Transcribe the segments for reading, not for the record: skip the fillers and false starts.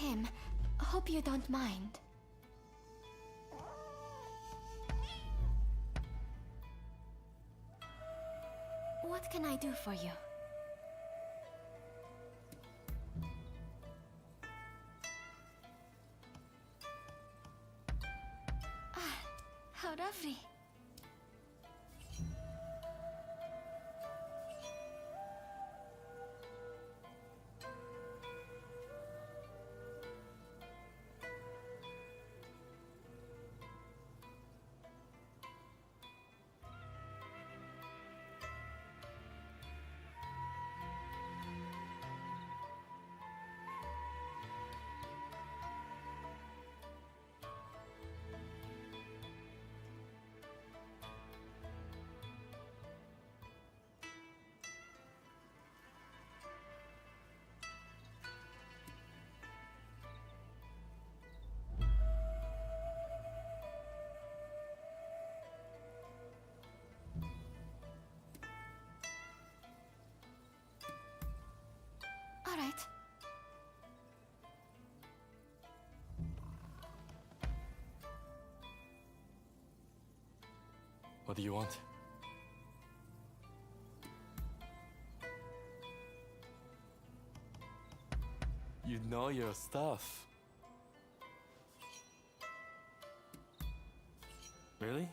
him. Hope you don't mind. What can I do for you? Ah, how lovely. All right. What do you want? You know your stuff. Really?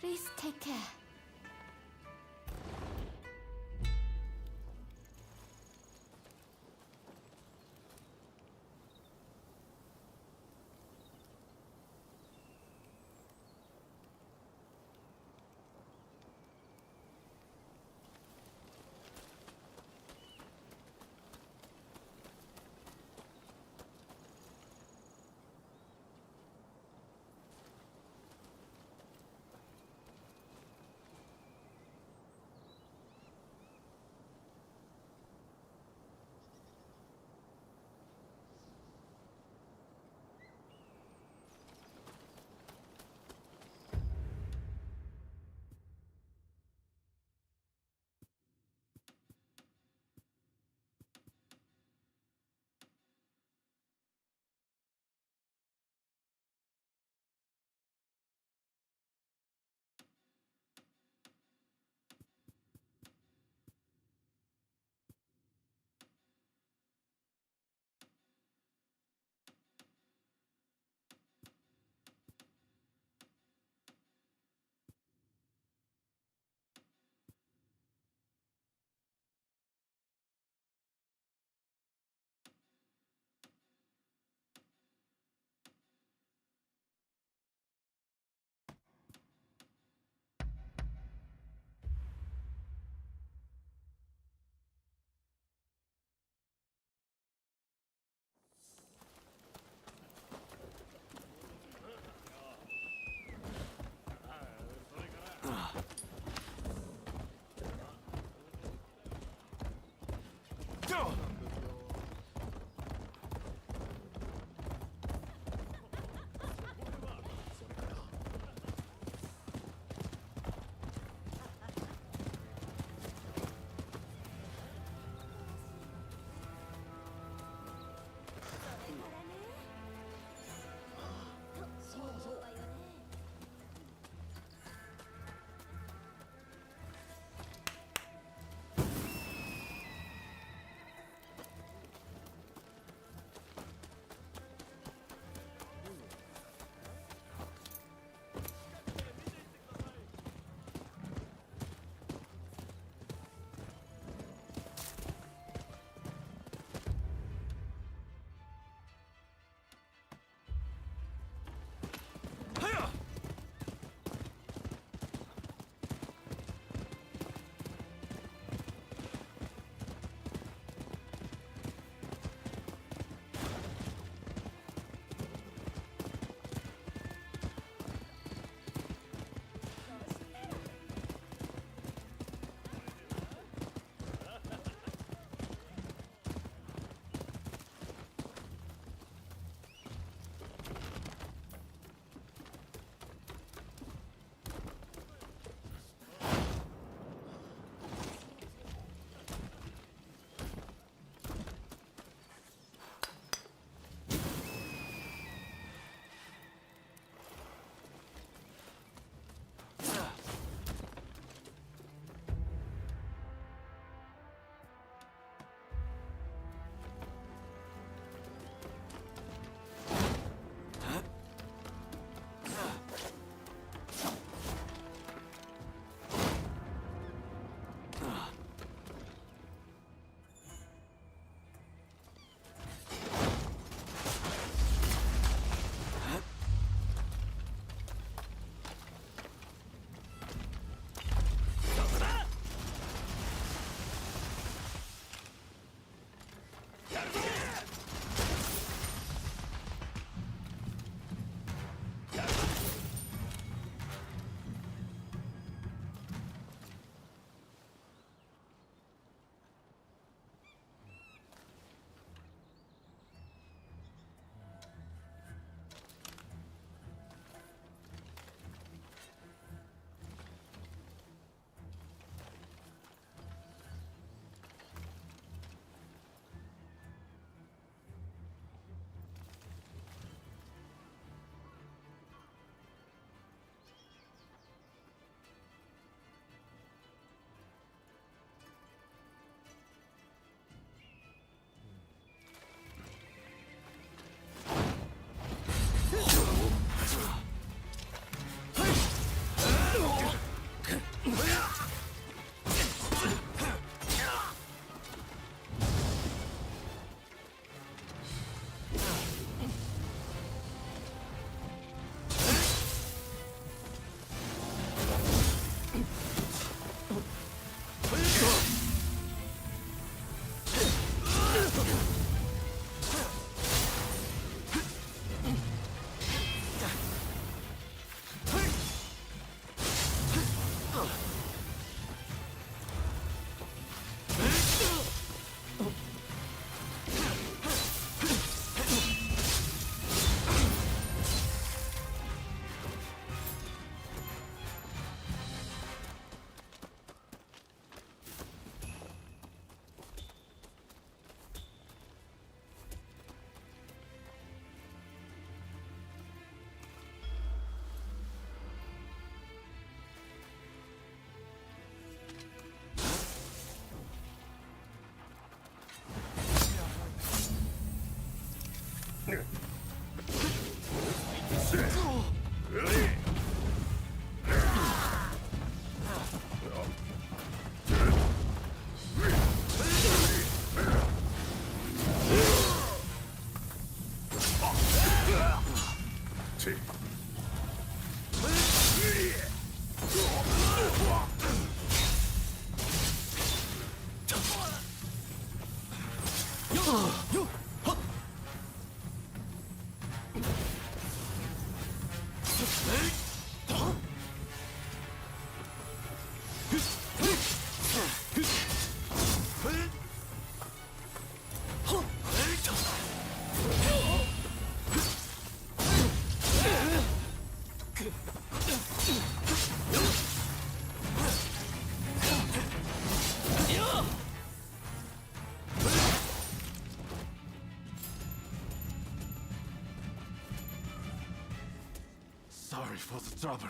Please take care. Sorry for the trouble.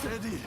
Steady.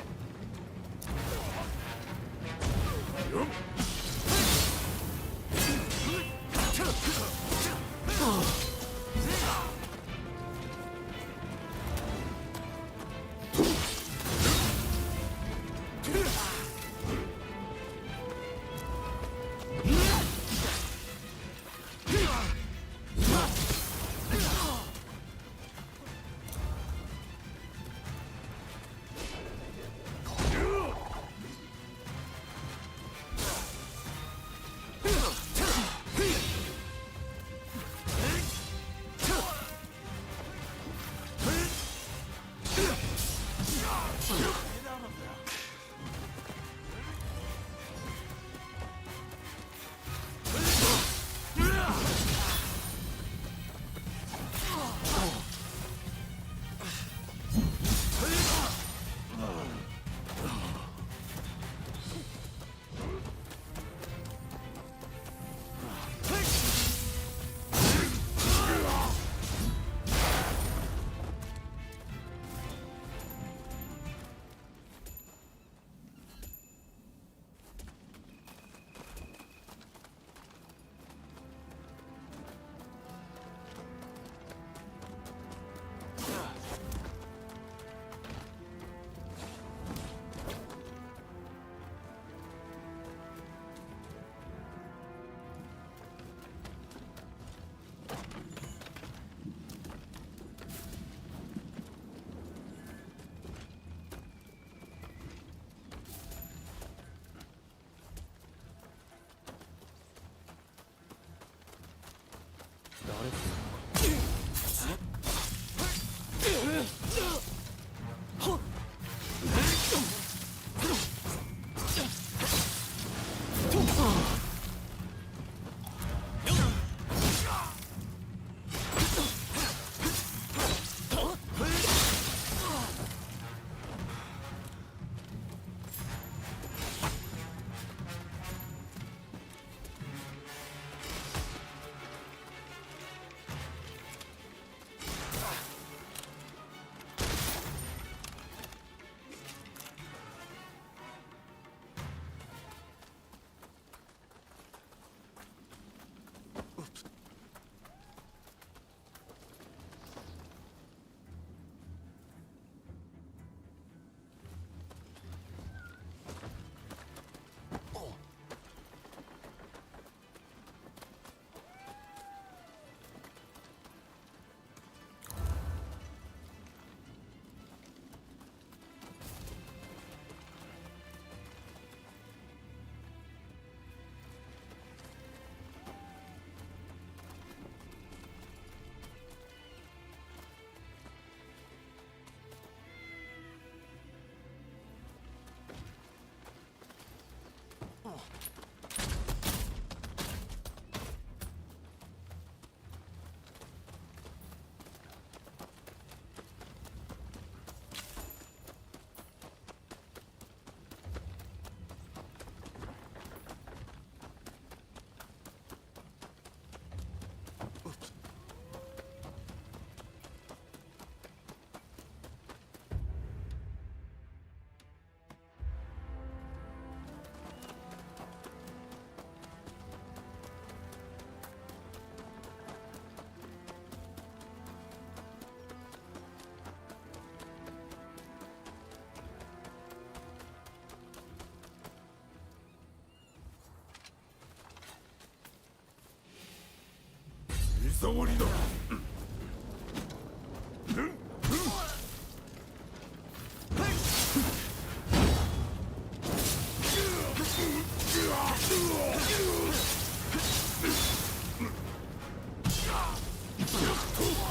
膝折りだ。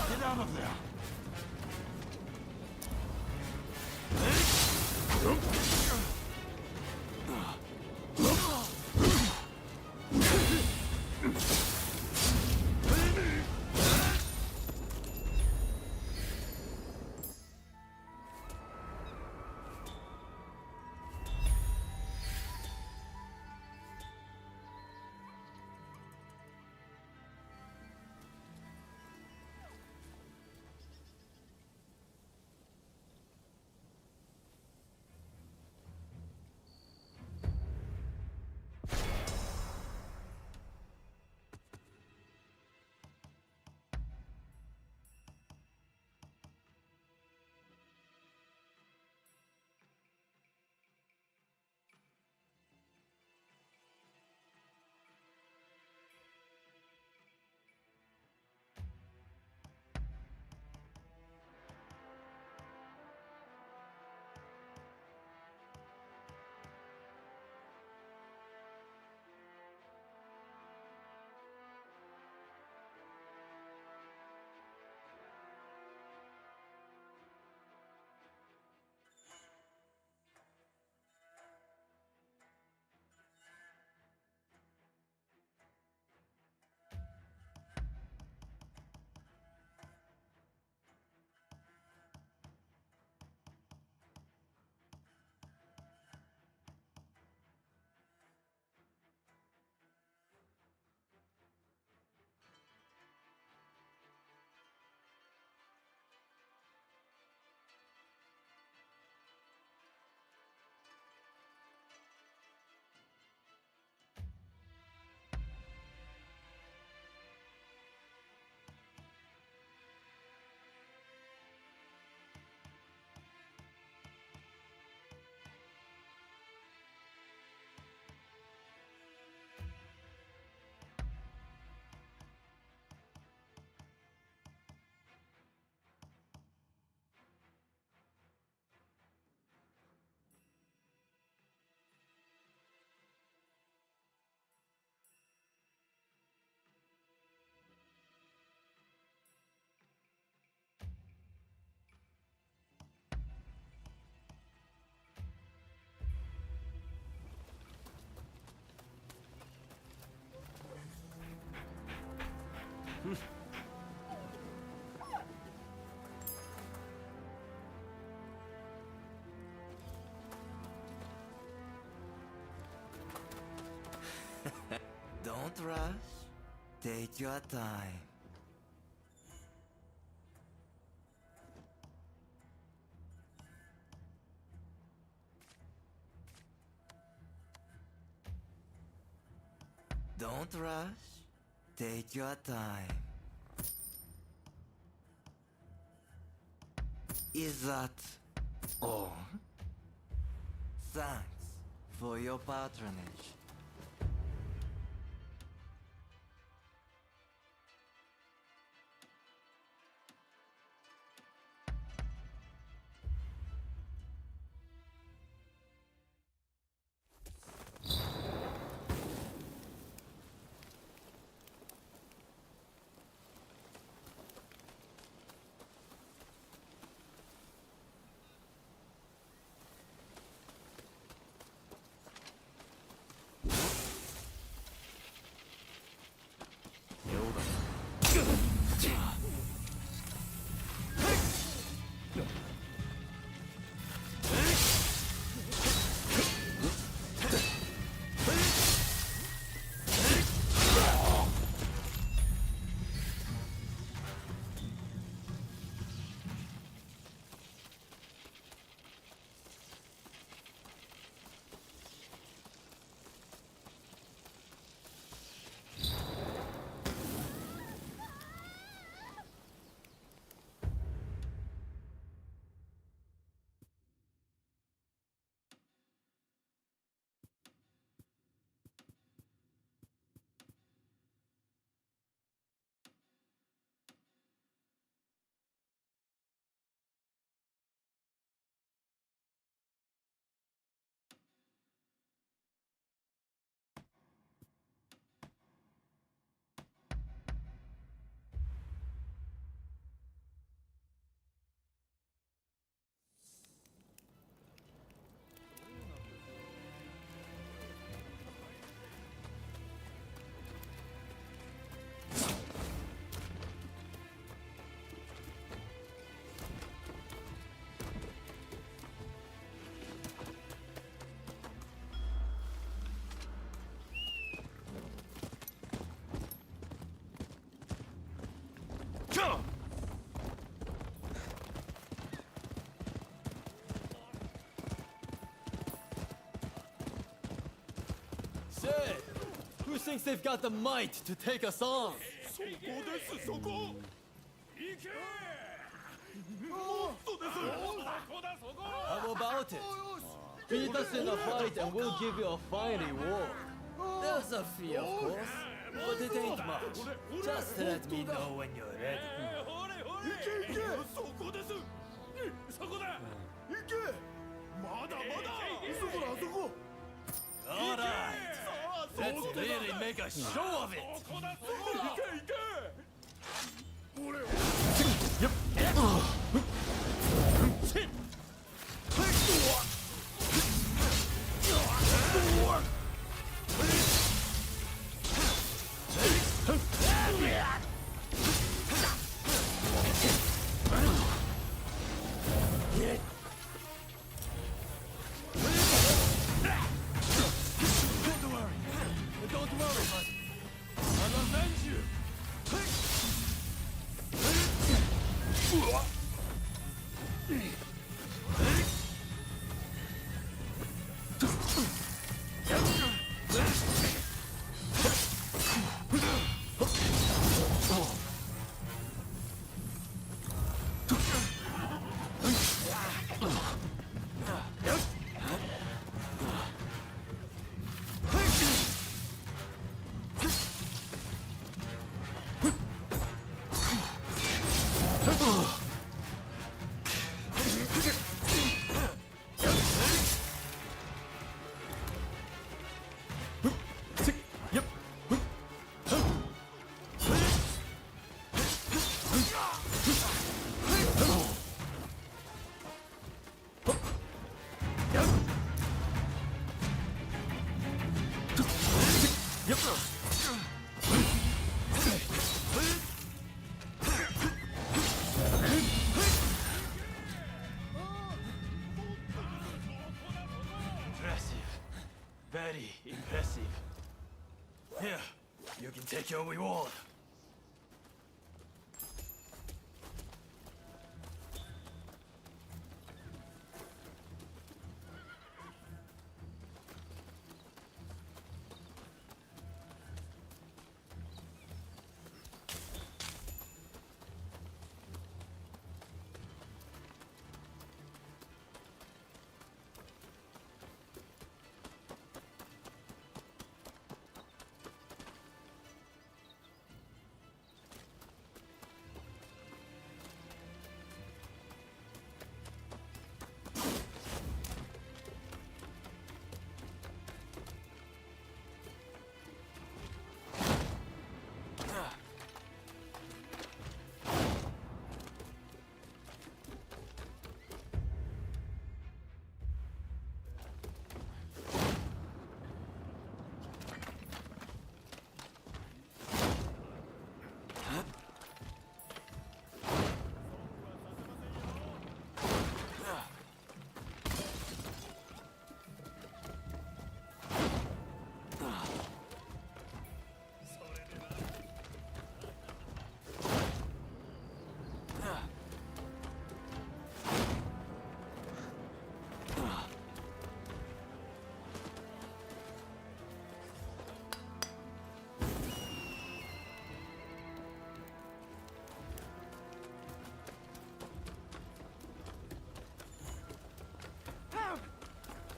Get out of there. Don't rush. Take your time. Don't rush. Take your time. Is that all? Thanks for your patronage. Hey, who thinks they've got the might to take us on? そこですそこ行けもっとです How about it? Beat us in a fight and we'll give you a fiery war. There's a fee, of course, but it ain't much. Just let me know when you're ready. 行け行けそこですそこだ行けまだまだそこだあそこ All right, let's really make a show of it. 行け行け俺を Don't worry, buddy. I'll avenge you. Impressive. Very impressive. Here, you can take your reward.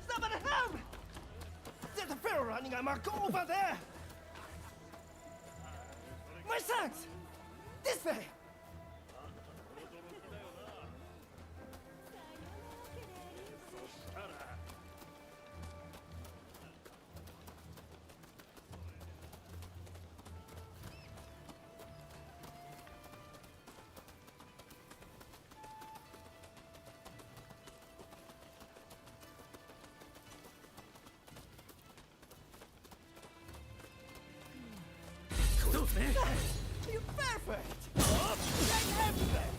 Somebody help! There's a ferry running amok over there! My sons! This way! You're perfect! Like everything!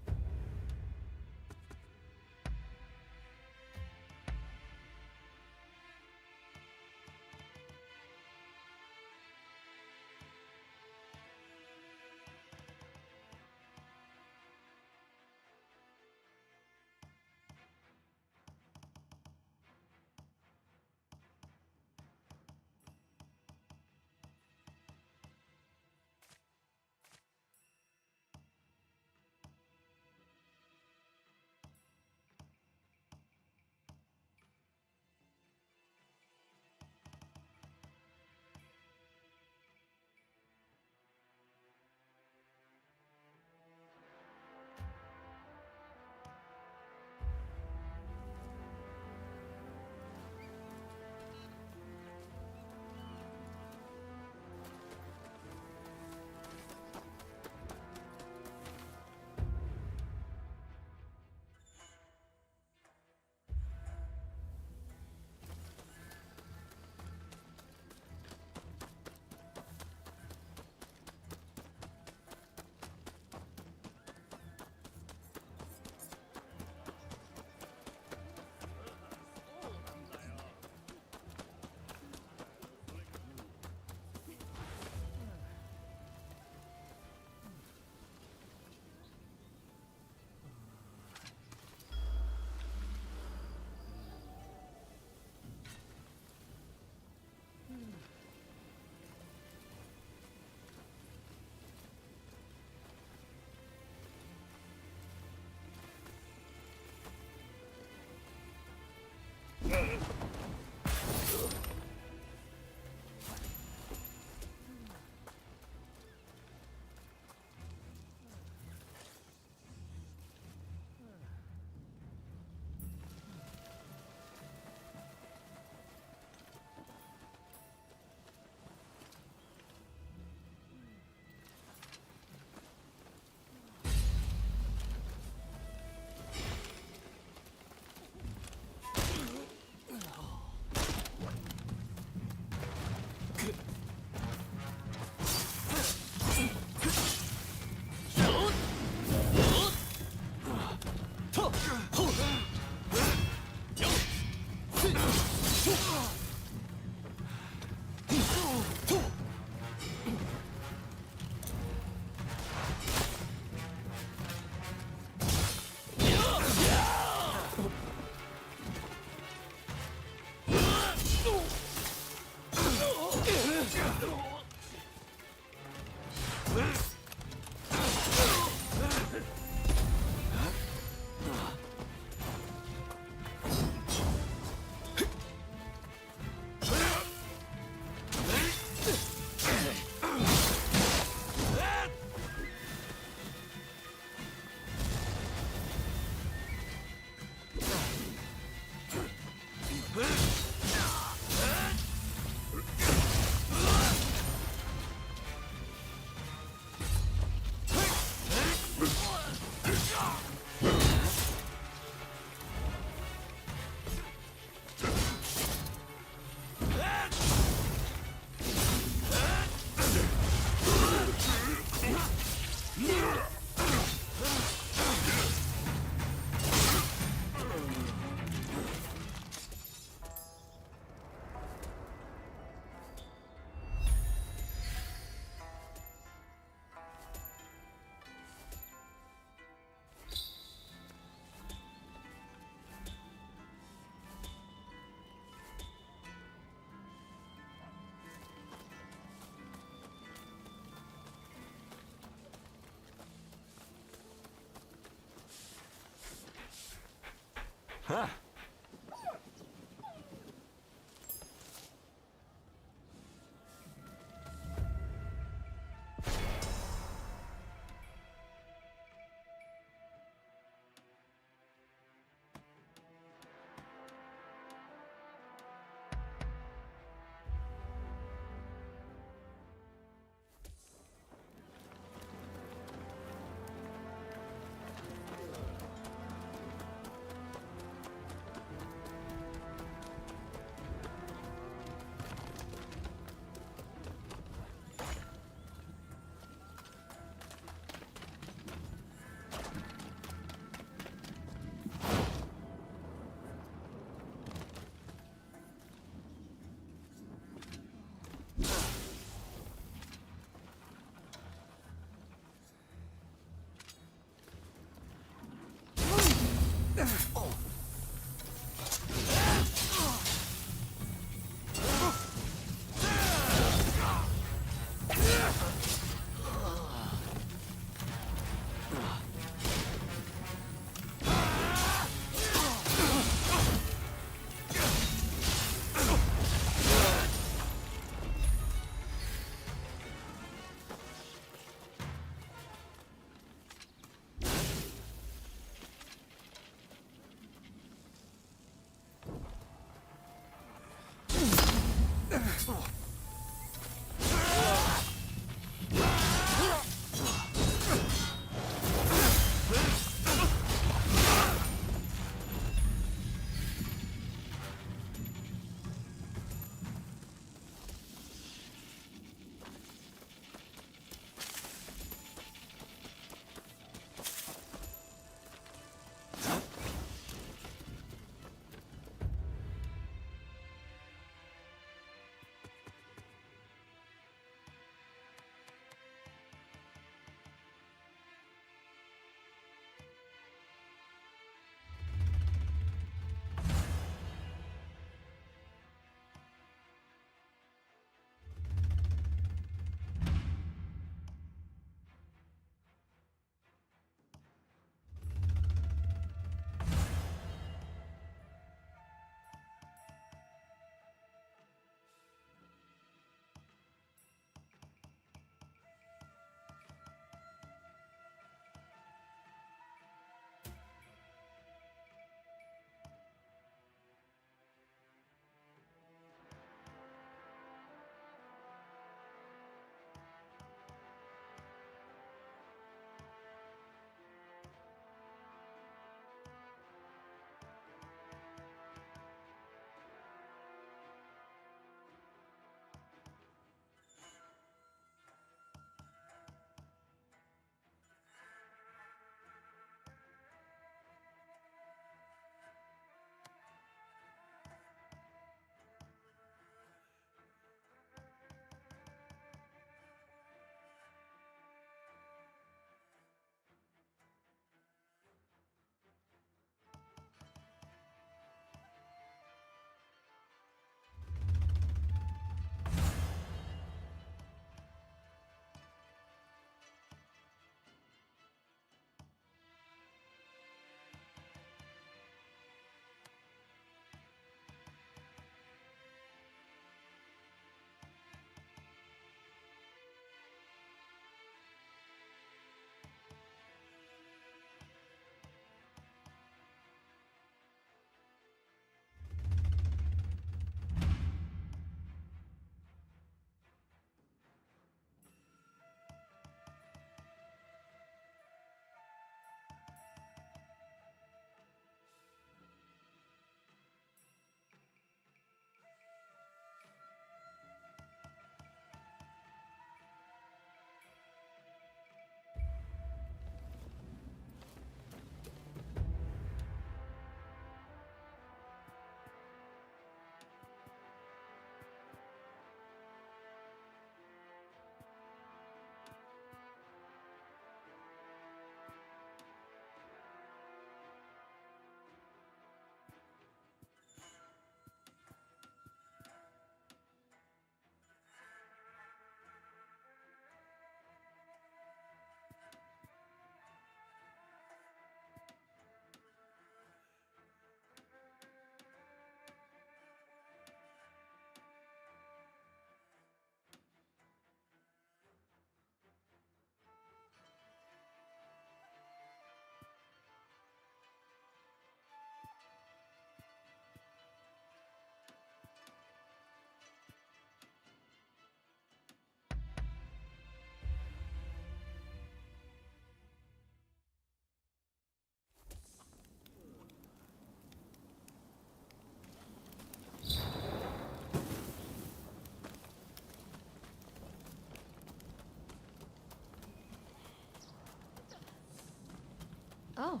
Oh.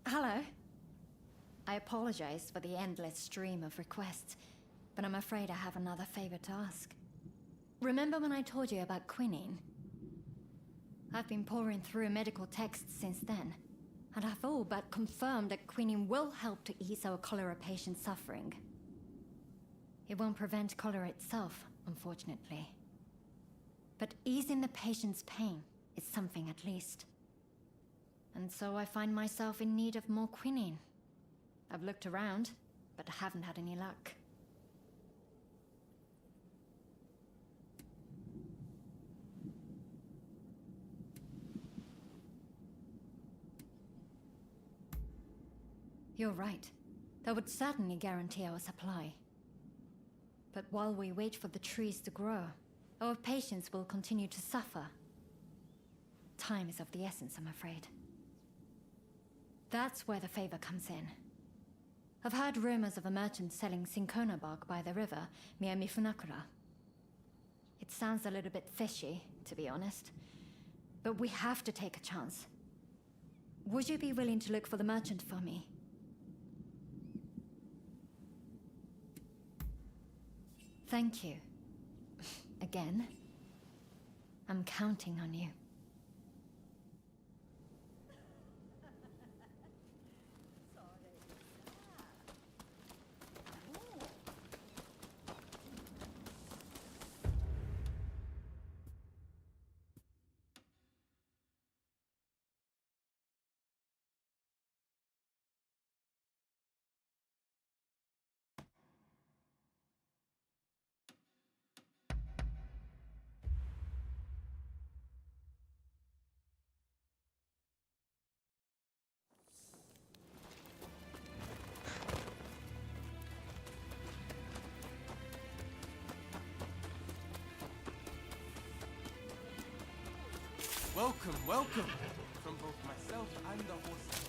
Hello. I apologize for the endless stream of requests, but I'm afraid I have another favor to ask. Remember when I told you about quinine? I've been pouring through medical texts since then, and I've all but confirmed that quinine will help to ease our cholera patient's suffering. It won't prevent cholera itself, unfortunately. But easing the patient's pain is something at least. And so I find myself in need of more quinine. I've looked around, but I haven't had any luck. You're right. That would certainly guarantee our supply. But while we wait for the trees to grow, our patients will continue to suffer. Time is of the essence, I'm afraid. That's where the favor comes in. I've heard rumors of a merchant selling cinchona bark by the river near Mifunakura. It sounds a little bit fishy, to be honest. But we have to take a chance. Would you be willing to look for the merchant for me? Thank you. Again. I'm counting on you. Welcome, welcome, from both myself and the horses.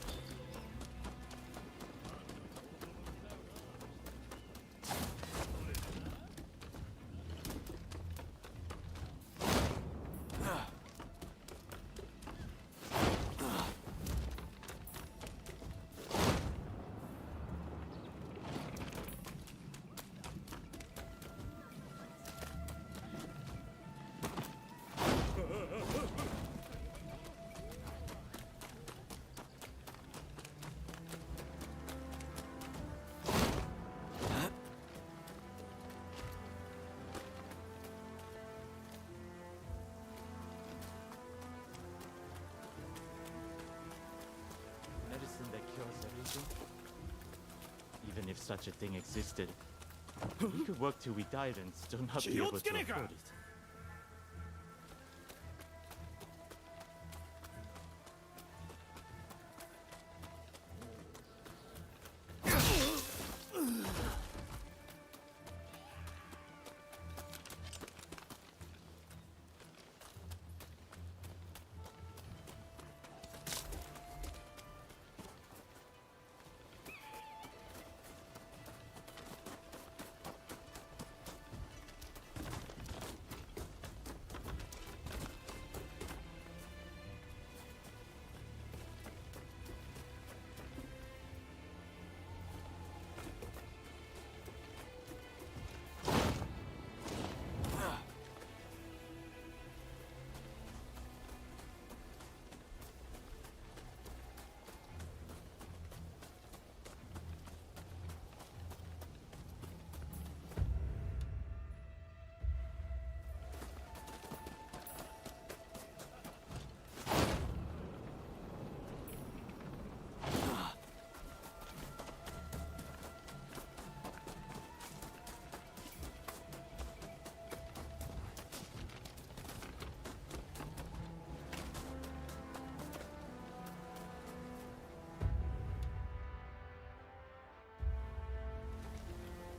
That cures everything? Even if such a thing existed, we could work till we died and still not be able to afford it.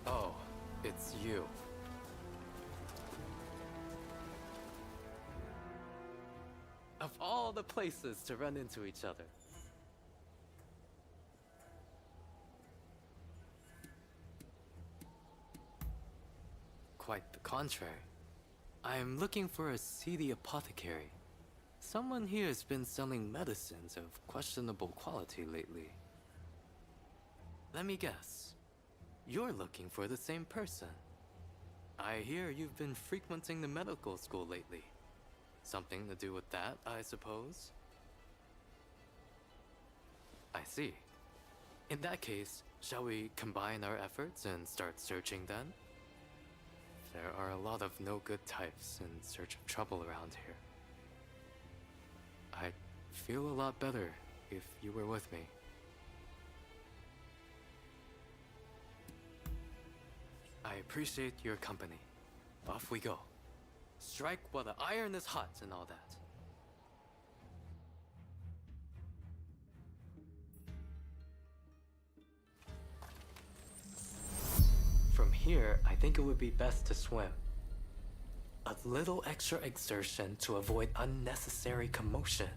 Oh, it's you. Of all the places to run into each other. Quite the contrary. I'm looking for a seedy apothecary. Someone here's been selling medicines of questionable quality lately. Let me guess. You're looking for the same person. I hear you've been frequenting the medical school lately. Something to do with that, I suppose? I see. In that case, shall we combine our efforts and start searching then? There are a lot of no-good types in search of trouble around here. I'd feel a lot better if you were with me. I appreciate your company. Off we go. Strike while the iron is hot and all that. From here, I think it would be best to swim. A little extra exertion to avoid unnecessary commotion.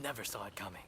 Never saw it coming.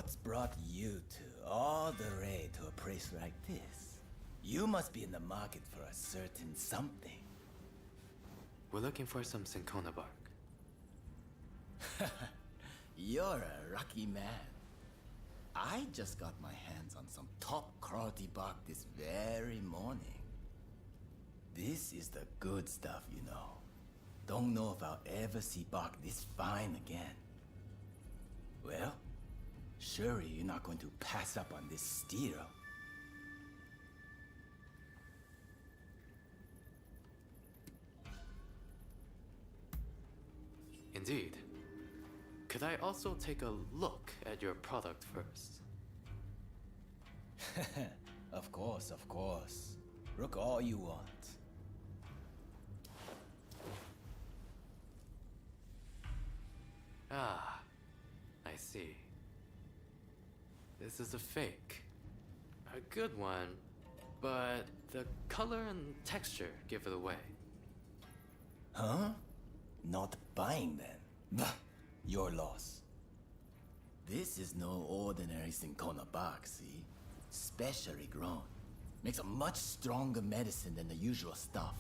What's brought you two all the way to a place like this? You must be in the market for a certain something. We're looking for some cinchona bark. You're a lucky man. I just got my hands on some top quality bark this very morning. This is the good stuff, you know. Don't know if I'll ever see bark this fine again. Well, surely you're not going to pass up on this steal. Indeed. Could I also take a look at your product first? Of course, of course. Look all you want. Ah, I see. This is a fake. A good one, but the color and texture give it away. Huh? Not buying then? Bah, your loss. This is no ordinary cinchona bark, see? Specially grown. Makes a much stronger medicine than the usual stuff.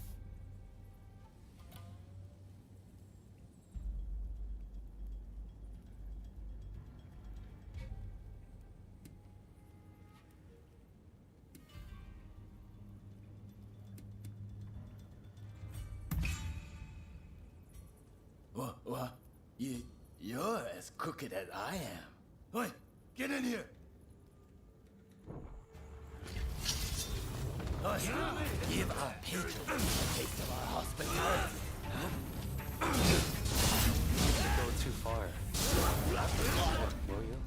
What? You're as crooked as I am. Oi, get in here! Us, give our patrons a taste of our hospitality. Don't go too far. Will you?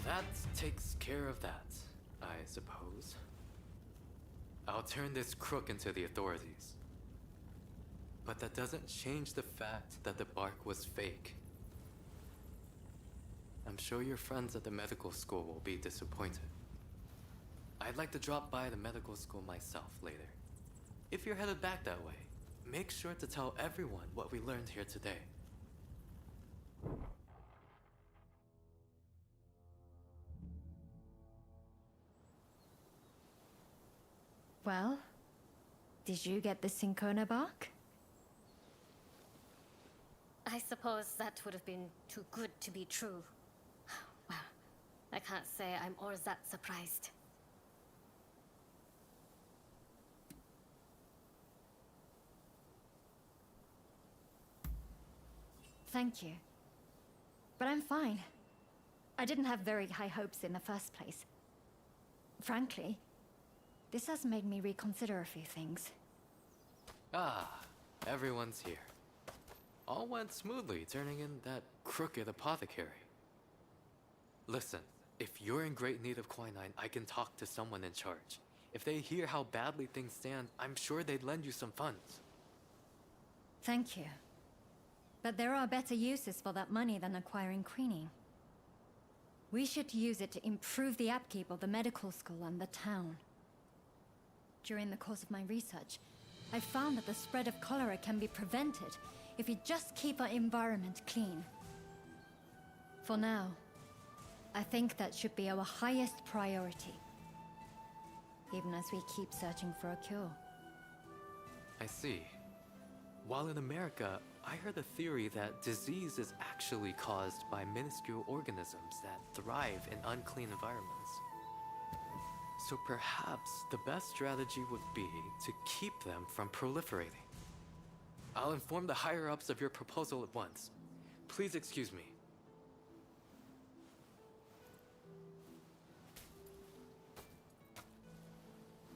That takes care of that, I suppose. I'll turn this crook into the authorities. But that doesn't change the fact that the bark was fake. I'm sure your friends at the medical school will be disappointed. I'd like to drop by the medical school myself later. If you're headed back that way, make sure to tell everyone what we learned here today. Well, did you get the cinchona bark? I suppose that would have been too good to be true. Well, I can't say I'm all that surprised. Thank you. But I'm fine. I didn't have very high hopes in the first place. Frankly, this has made me reconsider a few things. Ah, everyone's here. All went smoothly turning in that crooked apothecary. Listen, if you're in great need of quinine, I can talk to someone in charge. If they hear how badly things stand, I'm sure they'd lend you some funds. Thank you. But there are better uses for that money than acquiring quinine. We should use it to improve the upkeep of the medical school and the town. During the course of my research, I found that the spread of cholera can be prevented if we just keep our environment clean. For now, I think that should be our highest priority, even as we keep searching for a cure. I see. While in America, I heard a theory that disease is actually caused by minuscule organisms that thrive in unclean environments. So perhaps the best strategy would be to keep them from proliferating. I'll inform the higher-ups of your proposal at once. Please excuse me.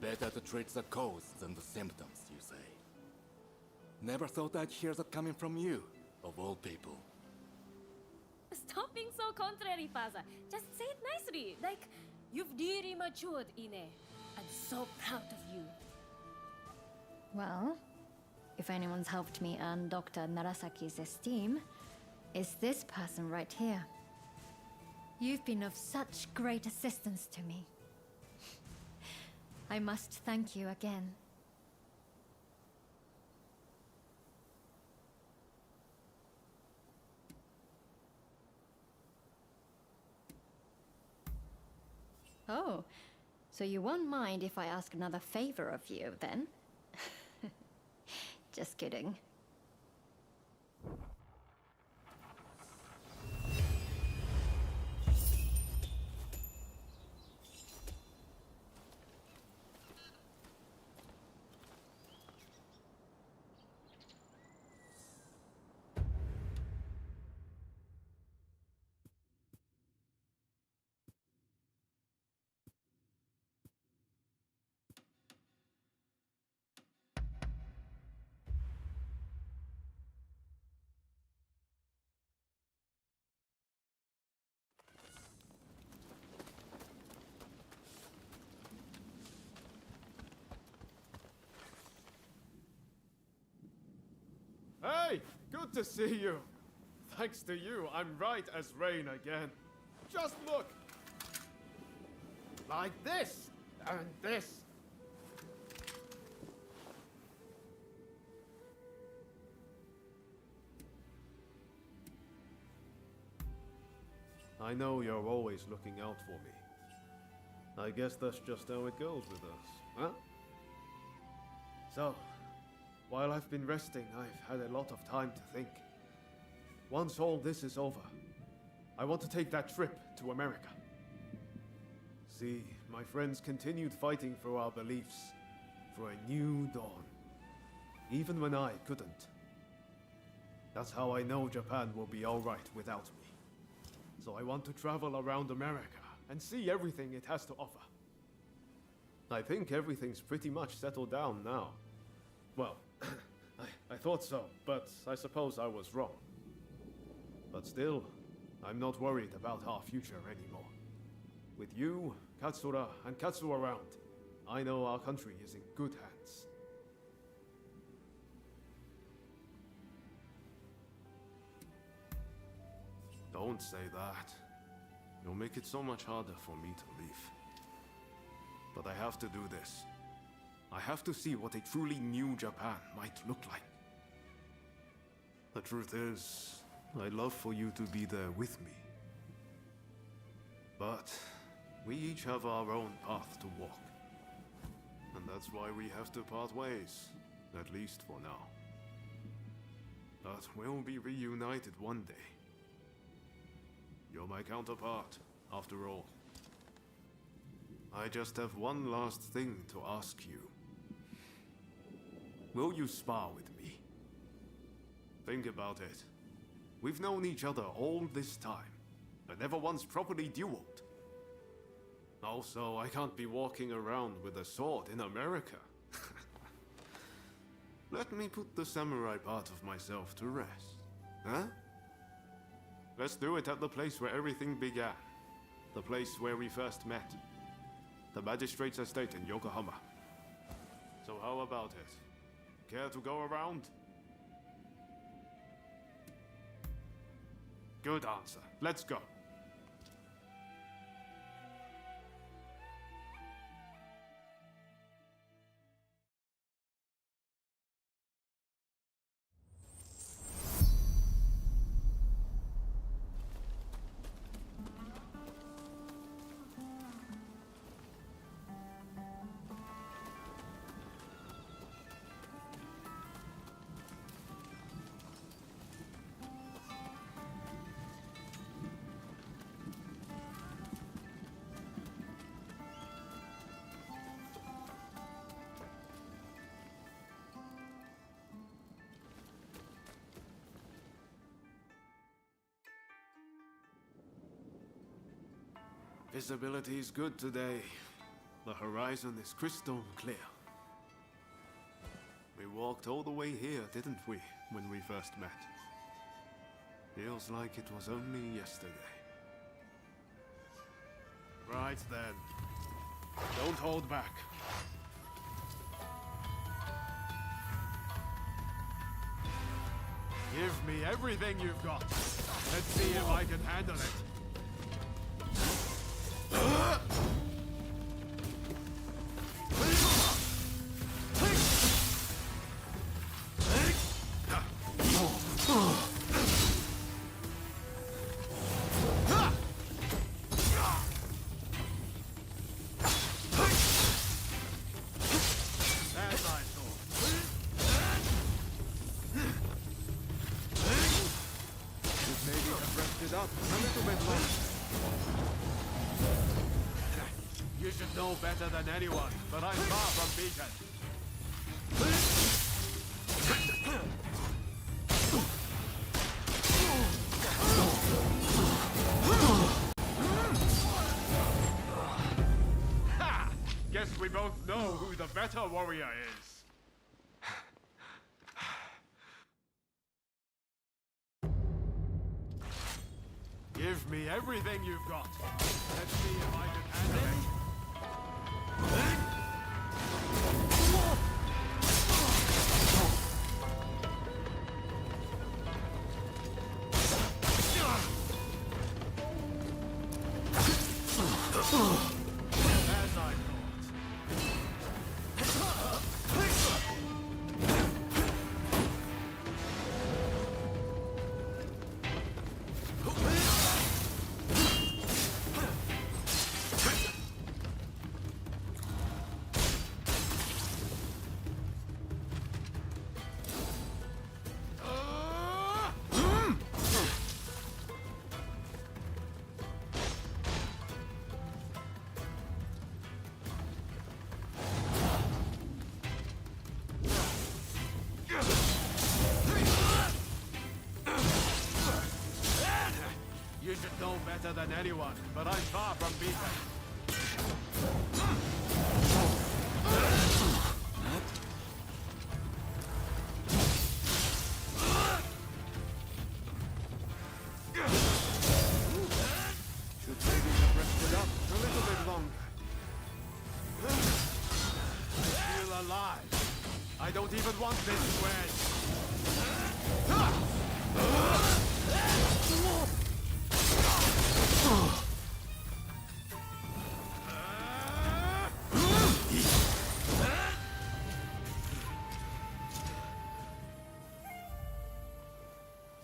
Better to treat the cause than the symptoms, you say. Never thought I'd hear that coming from you, of all people. Stop being so contrary, Faza. Just say it nicely. Like, you've really matured, Ine. I'm so proud of you. Well, if anyone's helped me earn Dr. Narasaki's esteem, is this person right here. You've been of such great assistance to me. I must thank you again. Oh, so you won't mind if I ask another favor of you, then? Just kidding. Hey, good to see you. Thanks to you, I'm right as rain again. Just look. Like this, and this. I know you're always looking out for me. I guess that's just how it goes with us, huh? So, while I've been resting, I've had a lot of time to think. Once all this is over, I want to take that trip to America. See, my friends continued fighting for our beliefs, for a new dawn, even when I couldn't. That's how I know Japan will be all right without me. So I want to travel around America and see everything it has to offer. I think everything's pretty much settled down now. Well, I thought so, but I suppose I was wrong. But still, I'm not worried about our future anymore. With you, Katsura, and Katsu around, I know our country is in good hands. Don't say that. You'll make it so much harder for me to leave. But I have to do this. I have to see what a truly new Japan might look like. The truth is, I'd love for you to be there with me. But we each have our own path to walk. And that's why we have to part ways, at least for now. But we'll be reunited one day. You're my counterpart, after all. I just have one last thing to ask you. Will you spar with me? Think about it. We've known each other all this time, but never once properly dueled. Also, I can't be walking around with a sword in America. Let me put the samurai part of myself to rest. Huh? Let's do it at the place where everything began. The place where we first met. The magistrate's estate in Yokohama. So how about it? Care to go around? Good answer. Let's go. Visibility is good today. The horizon is crystal clear. We walked all the way here, didn't we, when we first met? Feels like it was only yesterday. Right then. Don't hold back. Give me everything you've got. Let's see if I can handle it. You should know better than anyone, but I'm far from beaten. Ha! Guess we both know who the better warrior is. Give me everything you've got. Let's see if I can handle it. As I You should know better than anyone, but I'm far from beaten. Should maybe have rested up a little bit longer. I feel alive. I don't even want this to end.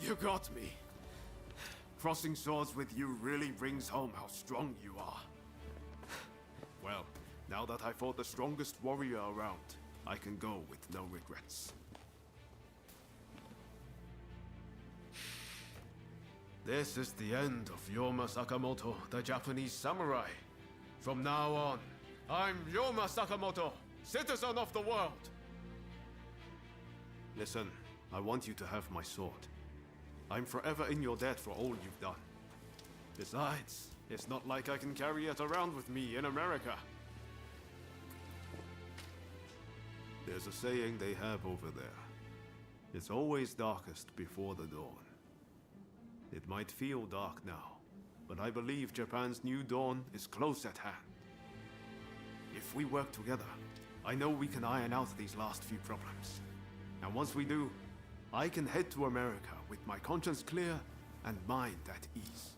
You got me. Crossing swords with you really rings home how strong you are. Well, now that I fought the strongest warrior around, I can go with no regrets. This is the end of Yoma Sakamoto, the Japanese samurai. From now on, I'm Yoma Sakamoto, citizen of the world. Listen, I want you to have my sword. I'm forever in your debt for all you've done. Besides, it's not like I can carry it around with me in America. There's a saying they have over there. It's always darkest before the dawn. It might feel dark now, but I believe Japan's new dawn is close at hand. If we work together, I know we can iron out these last few problems. And once we do, I can head to America with my conscience clear and mind at ease.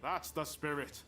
That's the spirit.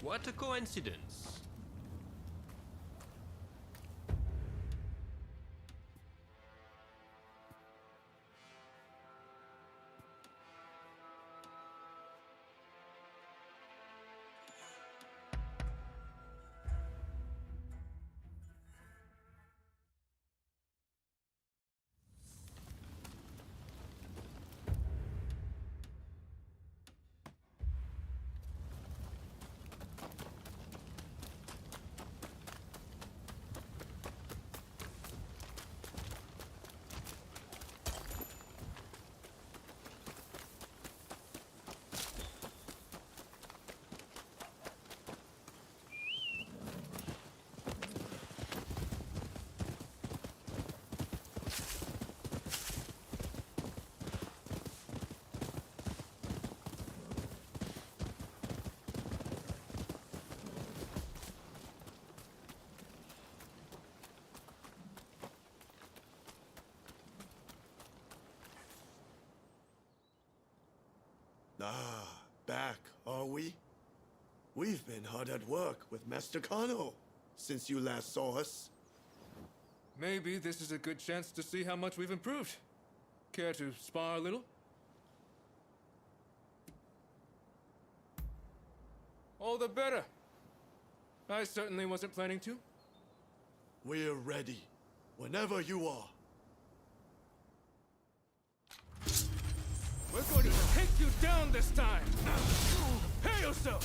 What a coincidence. Ah, back, are we? We've been hard at work with Master Kano since you last saw us. Maybe this is a good chance to see how much we've improved. Care to spar a little? All the better. I certainly wasn't planning to. We're ready, whenever you are. We're going to take you down this time! Pay yourself!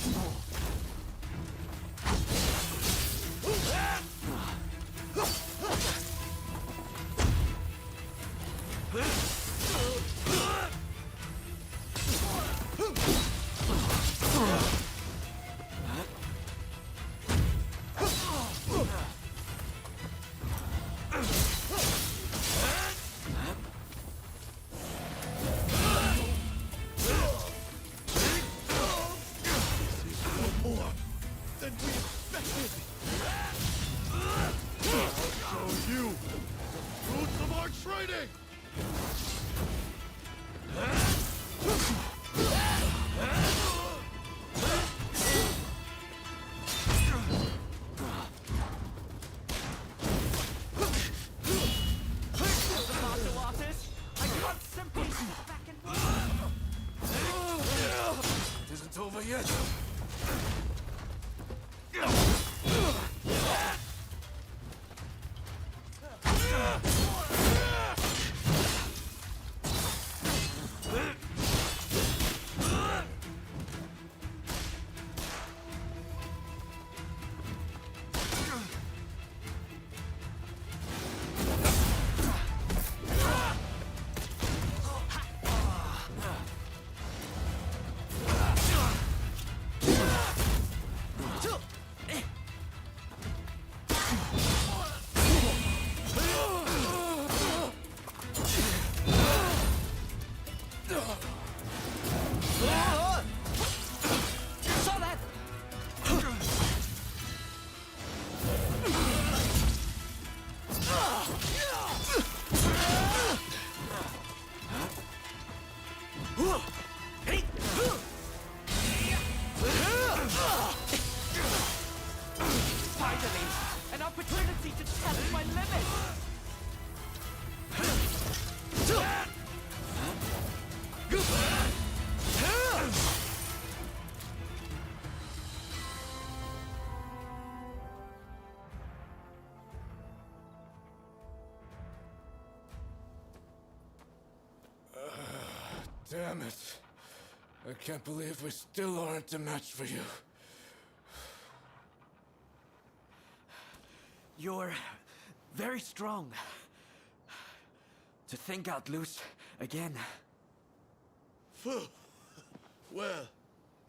Damn it. I can't believe we still aren't a match for you. You're very strong. To think I'd lose again. Well,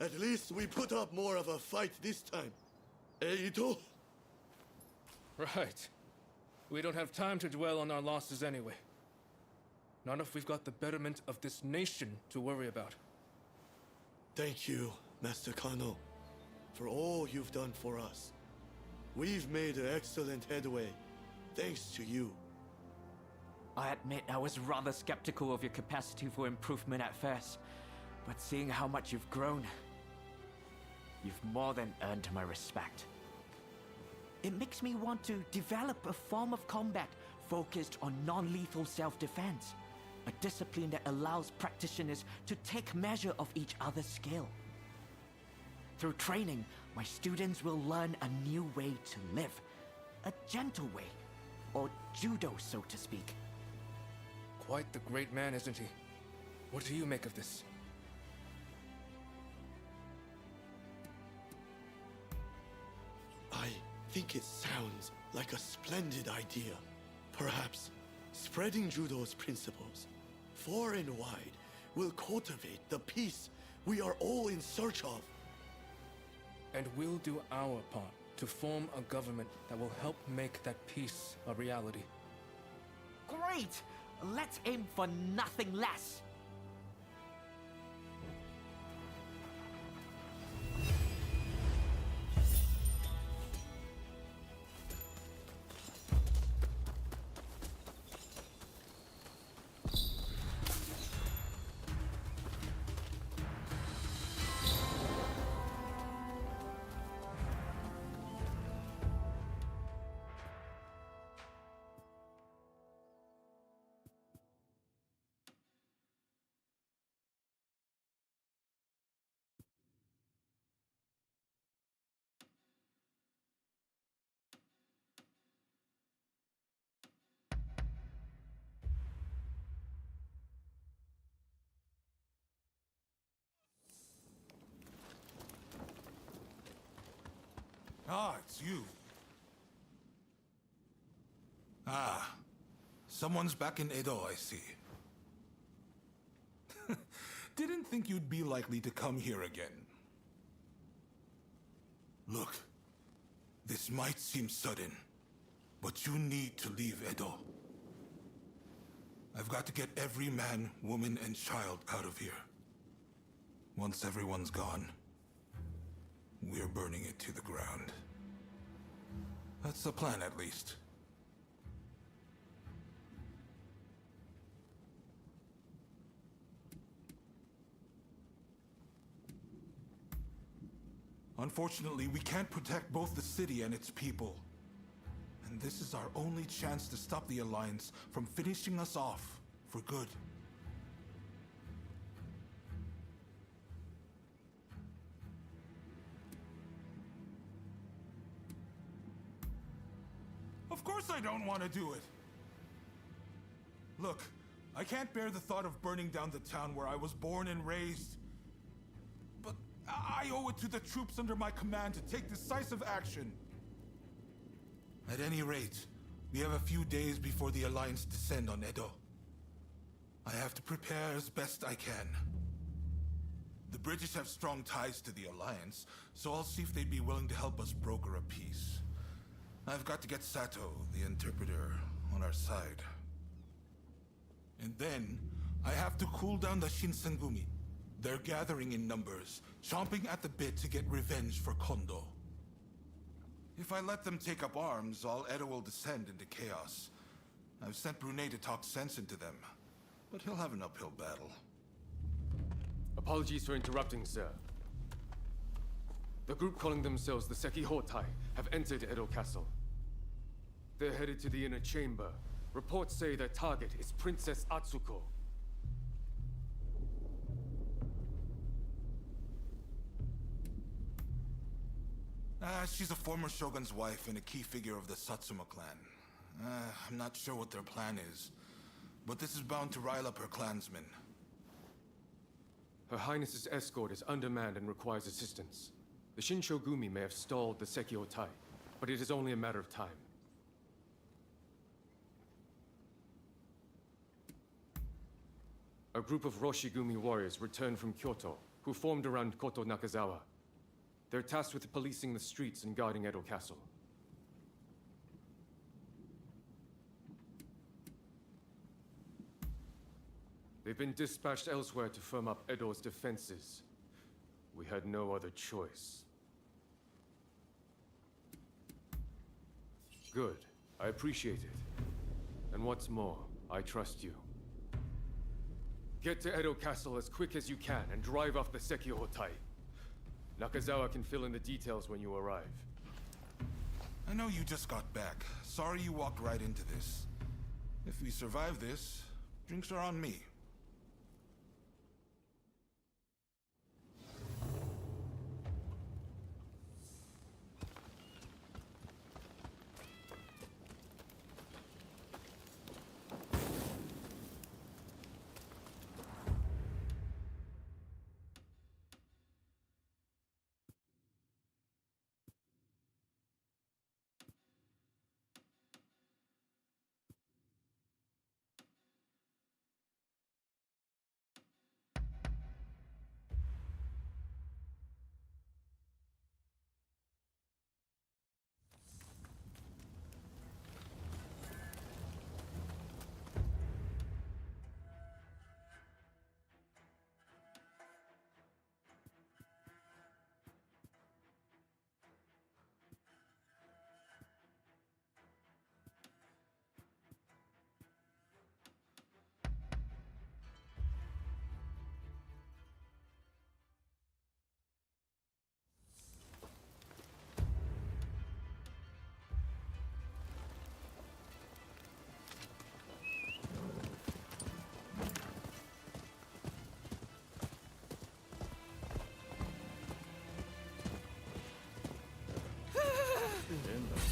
at least we put up more of a fight this time. Eh, Ito? Right. We don't have time to dwell on our losses anyway. Not if we've got the betterment of this nation to worry about. Thank you, Master Kano, for all you've done for us. We've made an excellent headway, thanks to you. I admit I was rather skeptical of your capacity for improvement at first, but seeing how much you've grown, you've more than earned my respect. It makes me want to develop a form of combat focused on non-lethal self-defense. A discipline that allows practitioners to take measure of each other's skill. Through training, my students will learn a new way to live. A gentle way. Or judo, so to speak. Quite the great man, isn't he? What do you make of this? I think it sounds like a splendid idea. Perhaps spreading judo's principles far and wide will cultivate the peace we are all in search of. And we'll do our part to form a government that will help make that peace a reality. Great! Let's aim for nothing less! Ah, it's you. Ah, someone's back in Edo, I see. Didn't think you'd be likely to come here again. Look, this might seem sudden, but you need to leave Edo. I've got to get every man, woman, and child out of here. Once everyone's gone, we're burning it to the ground. That's the plan, at least. Unfortunately, we can't protect both the city and its people. And this is our only chance to stop the Alliance from finishing us off for good. Of course I don't want to do it! Look, I can't bear the thought of burning down the town where I was born and raised. But I owe it to the troops under my command to take decisive action. At any rate, we have a few days before the Alliance descend on Edo. I have to prepare as best I can. The British have strong ties to the Alliance, so I'll see if they'd be willing to help us broker a peace. I've got to get Sato, the interpreter, on our side. And then, I have to cool down the Shinsengumi. They're gathering in numbers, chomping at the bit to get revenge for Kondo. If I let them take up arms, all Edo will descend into chaos. I've sent Brunei to talk sense into them, but he'll have an uphill battle. Apologies for interrupting, sir. The group calling themselves the Sekihotai have entered Edo Castle. They're headed to the inner chamber. Reports say their target is Princess Atsuko. She's a former shogun's wife and a key figure of the Satsuma clan. I'm not sure what their plan is, but this is bound to rile up her clansmen. Her Highness's escort is undermanned and requires assistance. The Shinshogumi may have stalled the Sekihotai, but it is only a matter of time. A group of Roshigumi warriors returned from Kyoto, who formed around Koto Nakazawa. They're tasked with policing the streets and guarding Edo Castle. They've been dispatched elsewhere to firm up Edo's defenses. We had no other choice. Good. I appreciate it. And what's more, I trust you. Get to Edo Castle as quick as you can and drive off the Sekihotai. Nakazawa can fill in the details when you arrive. I know you just got back. Sorry you walked right into this. If we survive this, drinks are on me.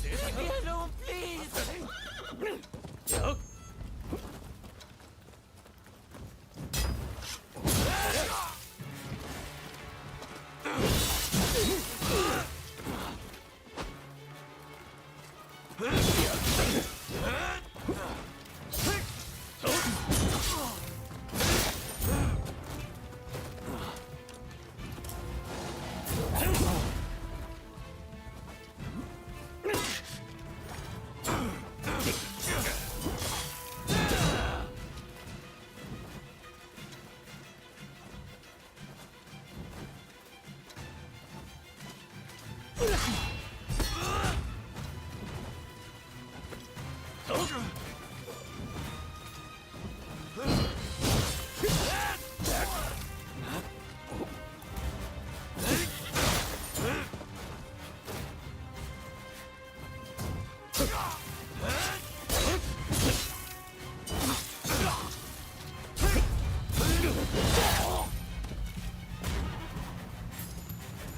Leave me alone, please!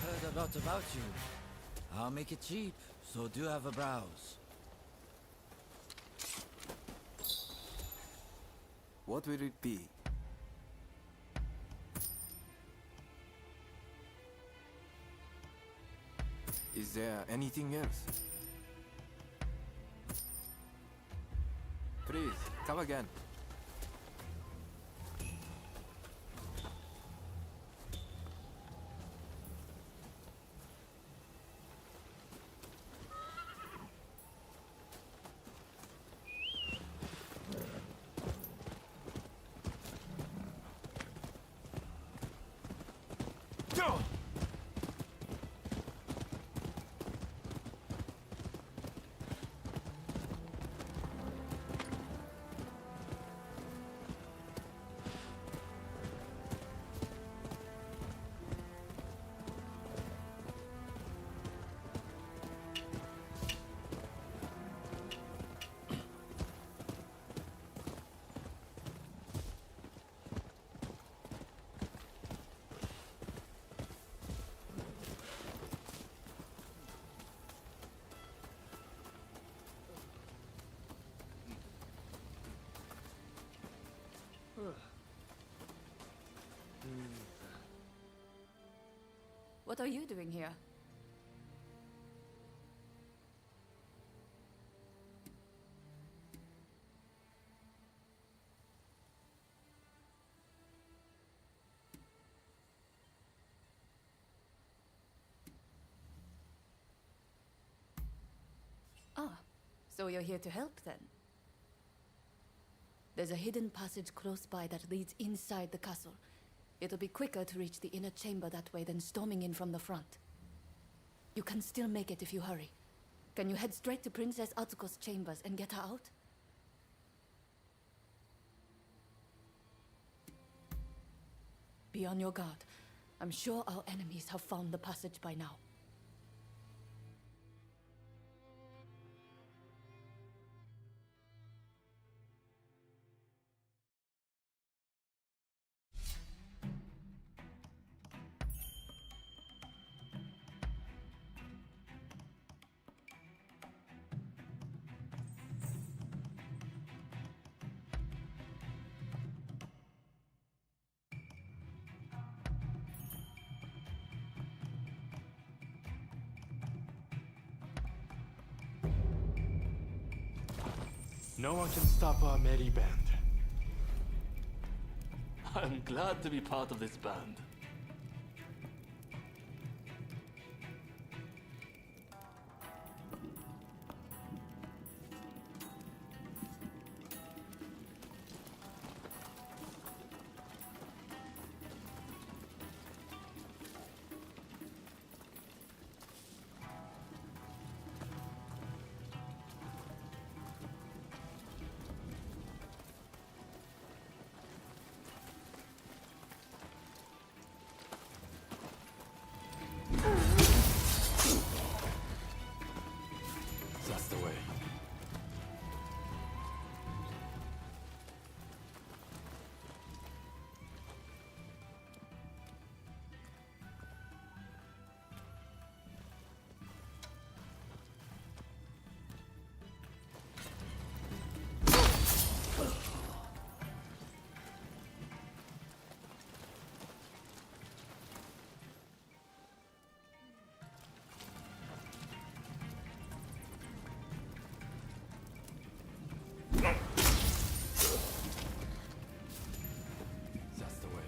Heard a lot about you. I'll make it cheap, so do have a browse. What will it be? Is there anything else? Please, come again. What are you doing here? Ah, so you're here to help then? There's a hidden passage close by that leads inside the castle. It'll be quicker to reach the inner chamber that way than storming in from the front. You can still make it if you hurry. Can you head straight to Princess Atsuko's chambers and get her out? Be on your guard. I'm sure our enemies have found the passage by now. No one can stop our merry band. I'm glad to be part of this band. That's the way. That's the way.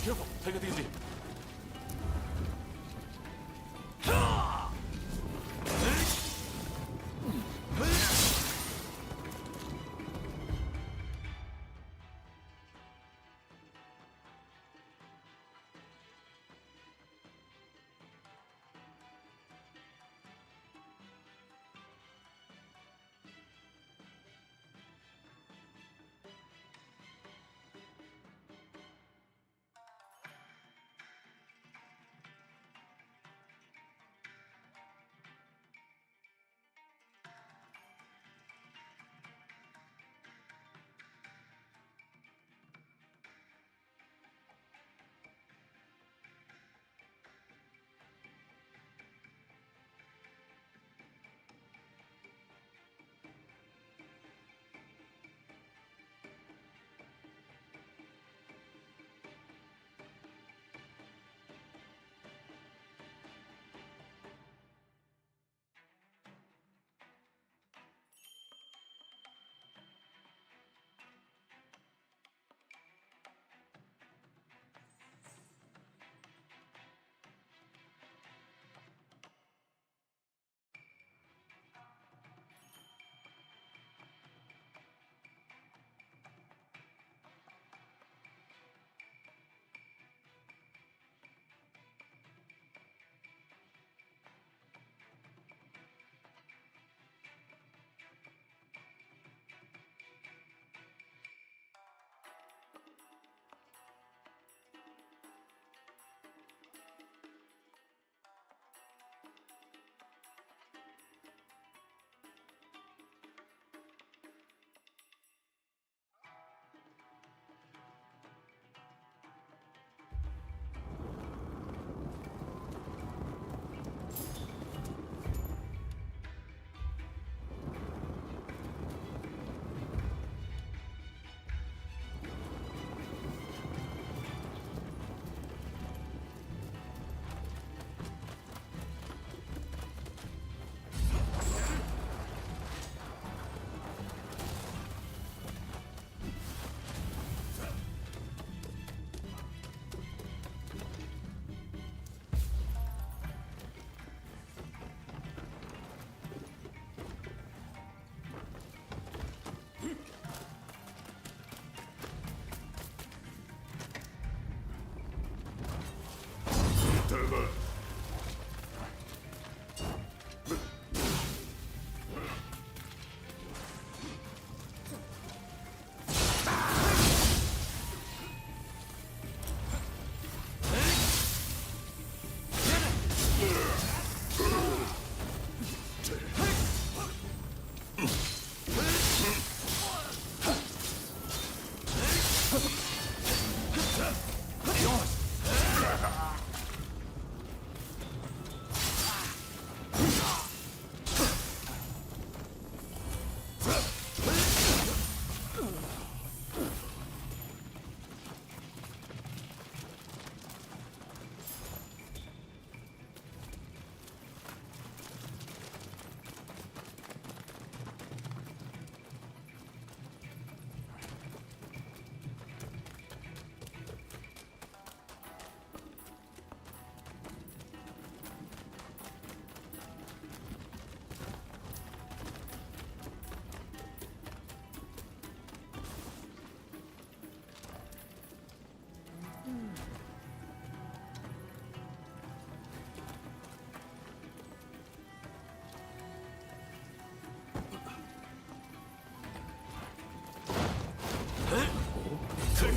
Careful, take it easy.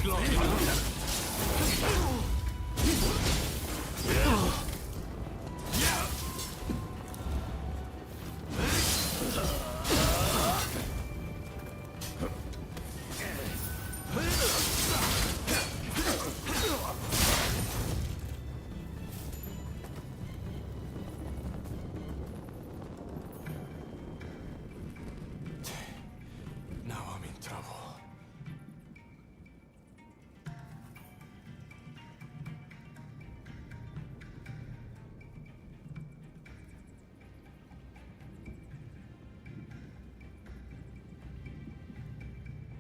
Now I'm in trouble.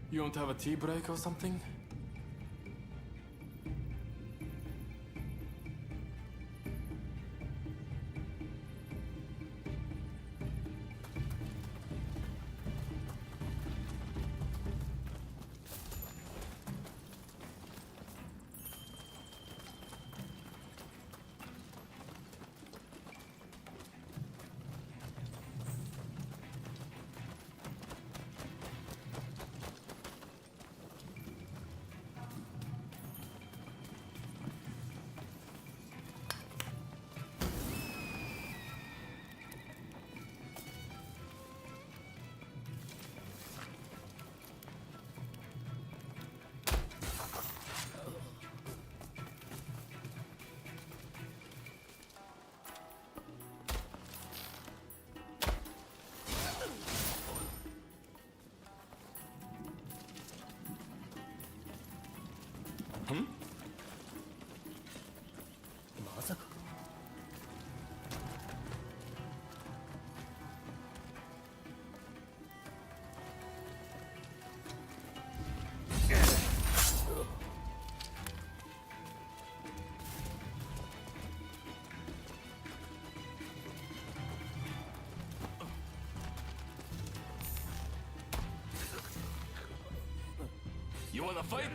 You don't have a tea break or something? Hmm? まさか。You wanna fight?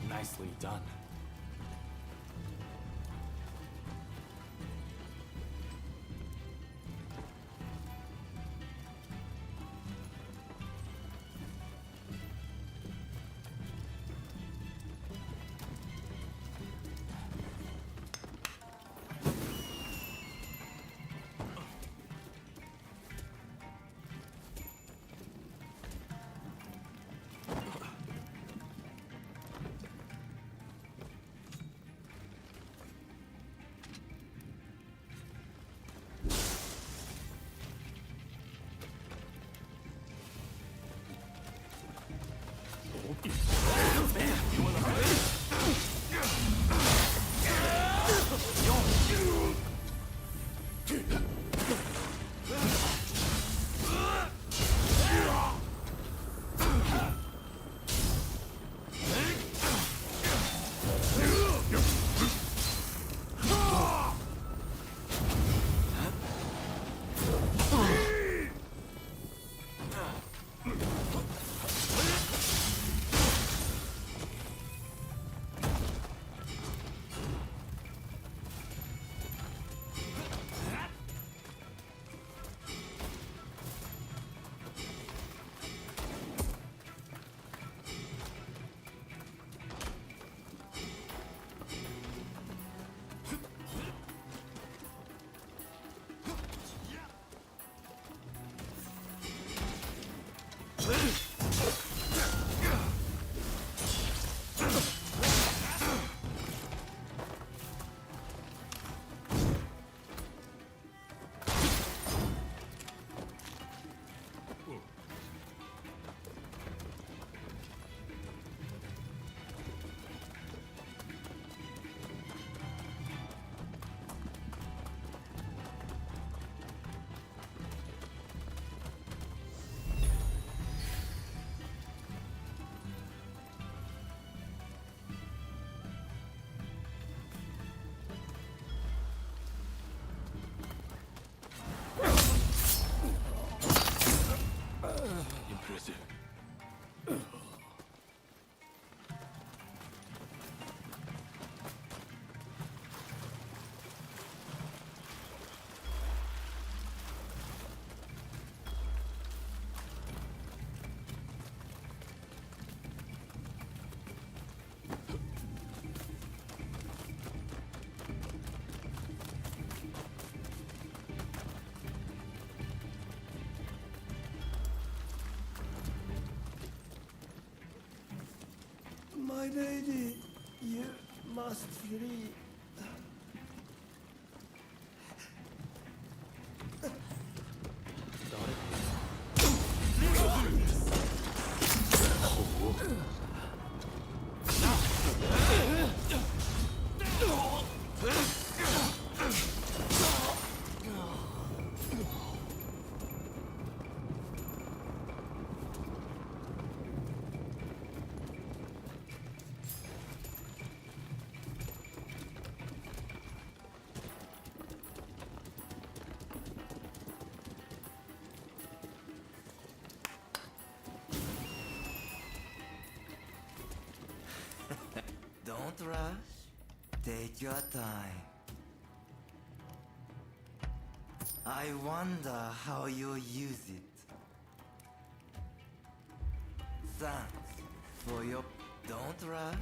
Nicely done. Impressive. My lady, you must flee. Don't rush. Take your time. I wonder how you use it. Thanks for your... Don't rush.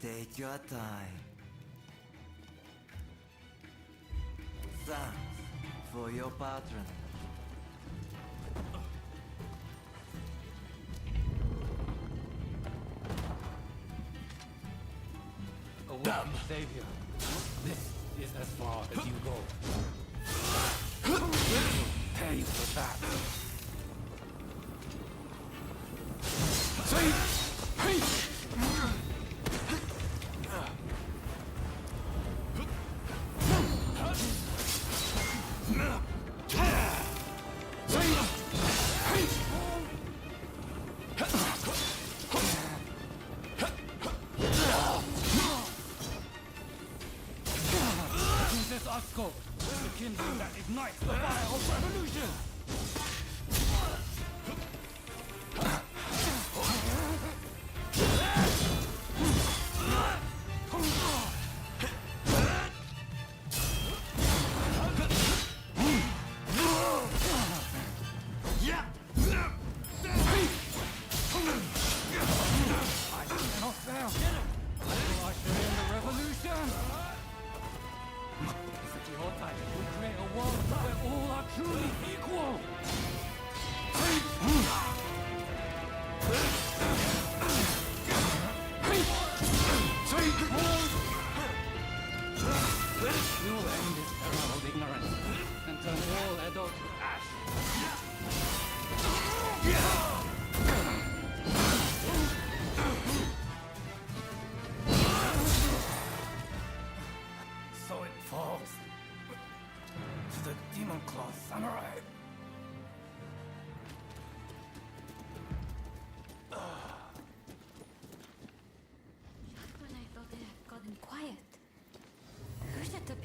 Take your time. Thanks for your patronage. Damn. Savior, this is as far as you go. Pay for that. The kindling that ignites the fire of revolution!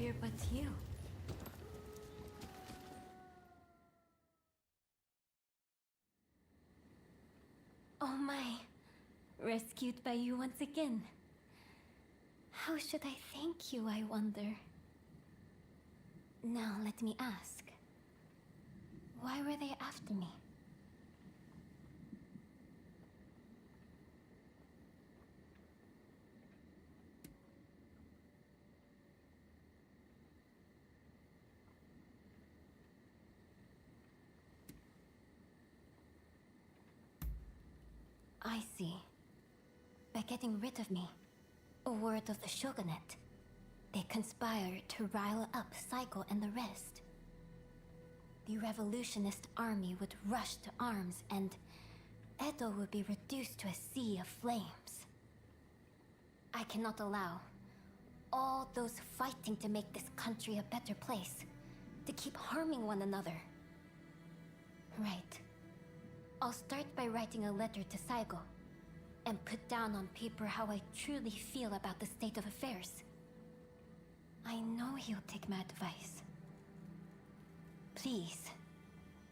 here but you? Oh my. Rescued by you once again. How should I thank you, I wonder? Now let me ask. Why were they after me? I see. By getting rid of me, a word of the shogunate, they conspired to rile up Saiko and the rest. The revolutionist army would rush to arms and Edo would be reduced to a sea of flames. I cannot allow all those fighting to make this country a better place to keep harming one another. Right. I'll start by writing a letter to Saigo and put down on paper how I truly feel about the state of affairs. I know he'll take my advice. Please,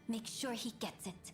make sure he gets it.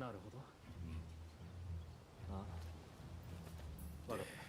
Naるほど。あ、わかった。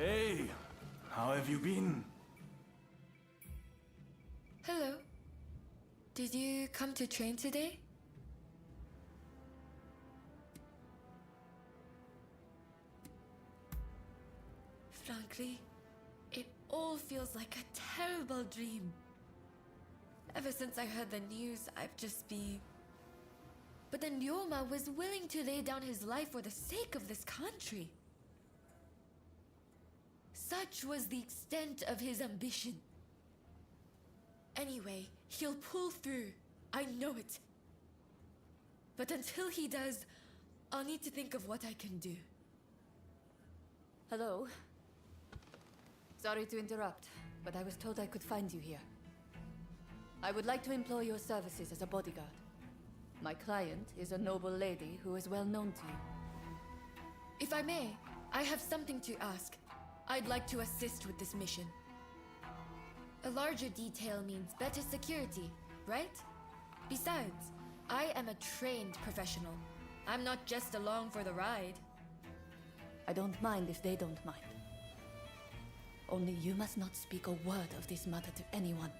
Hey, how have you been? Hello. Did you come to train today? frankly, it all feels like a terrible dream. Ever since I heard the news, I've just been... But then Ryoma was willing to lay down his life for the sake of this country. Such was the extent of his ambition. Anyway, he'll pull through. I know it. But until he does, I'll need to think of what I can do. Hello? Sorry to interrupt, but I was told I could find you here. I would like to employ your services as a bodyguard. My client is a noble lady who is well known to you. If I may, I have something to ask. I'd like to assist with this mission. A larger detail means better security, right? Besides, I am a trained professional. I'm not just along for the ride. I don't mind if they don't mind. Only you must not speak a word of this matter to anyone.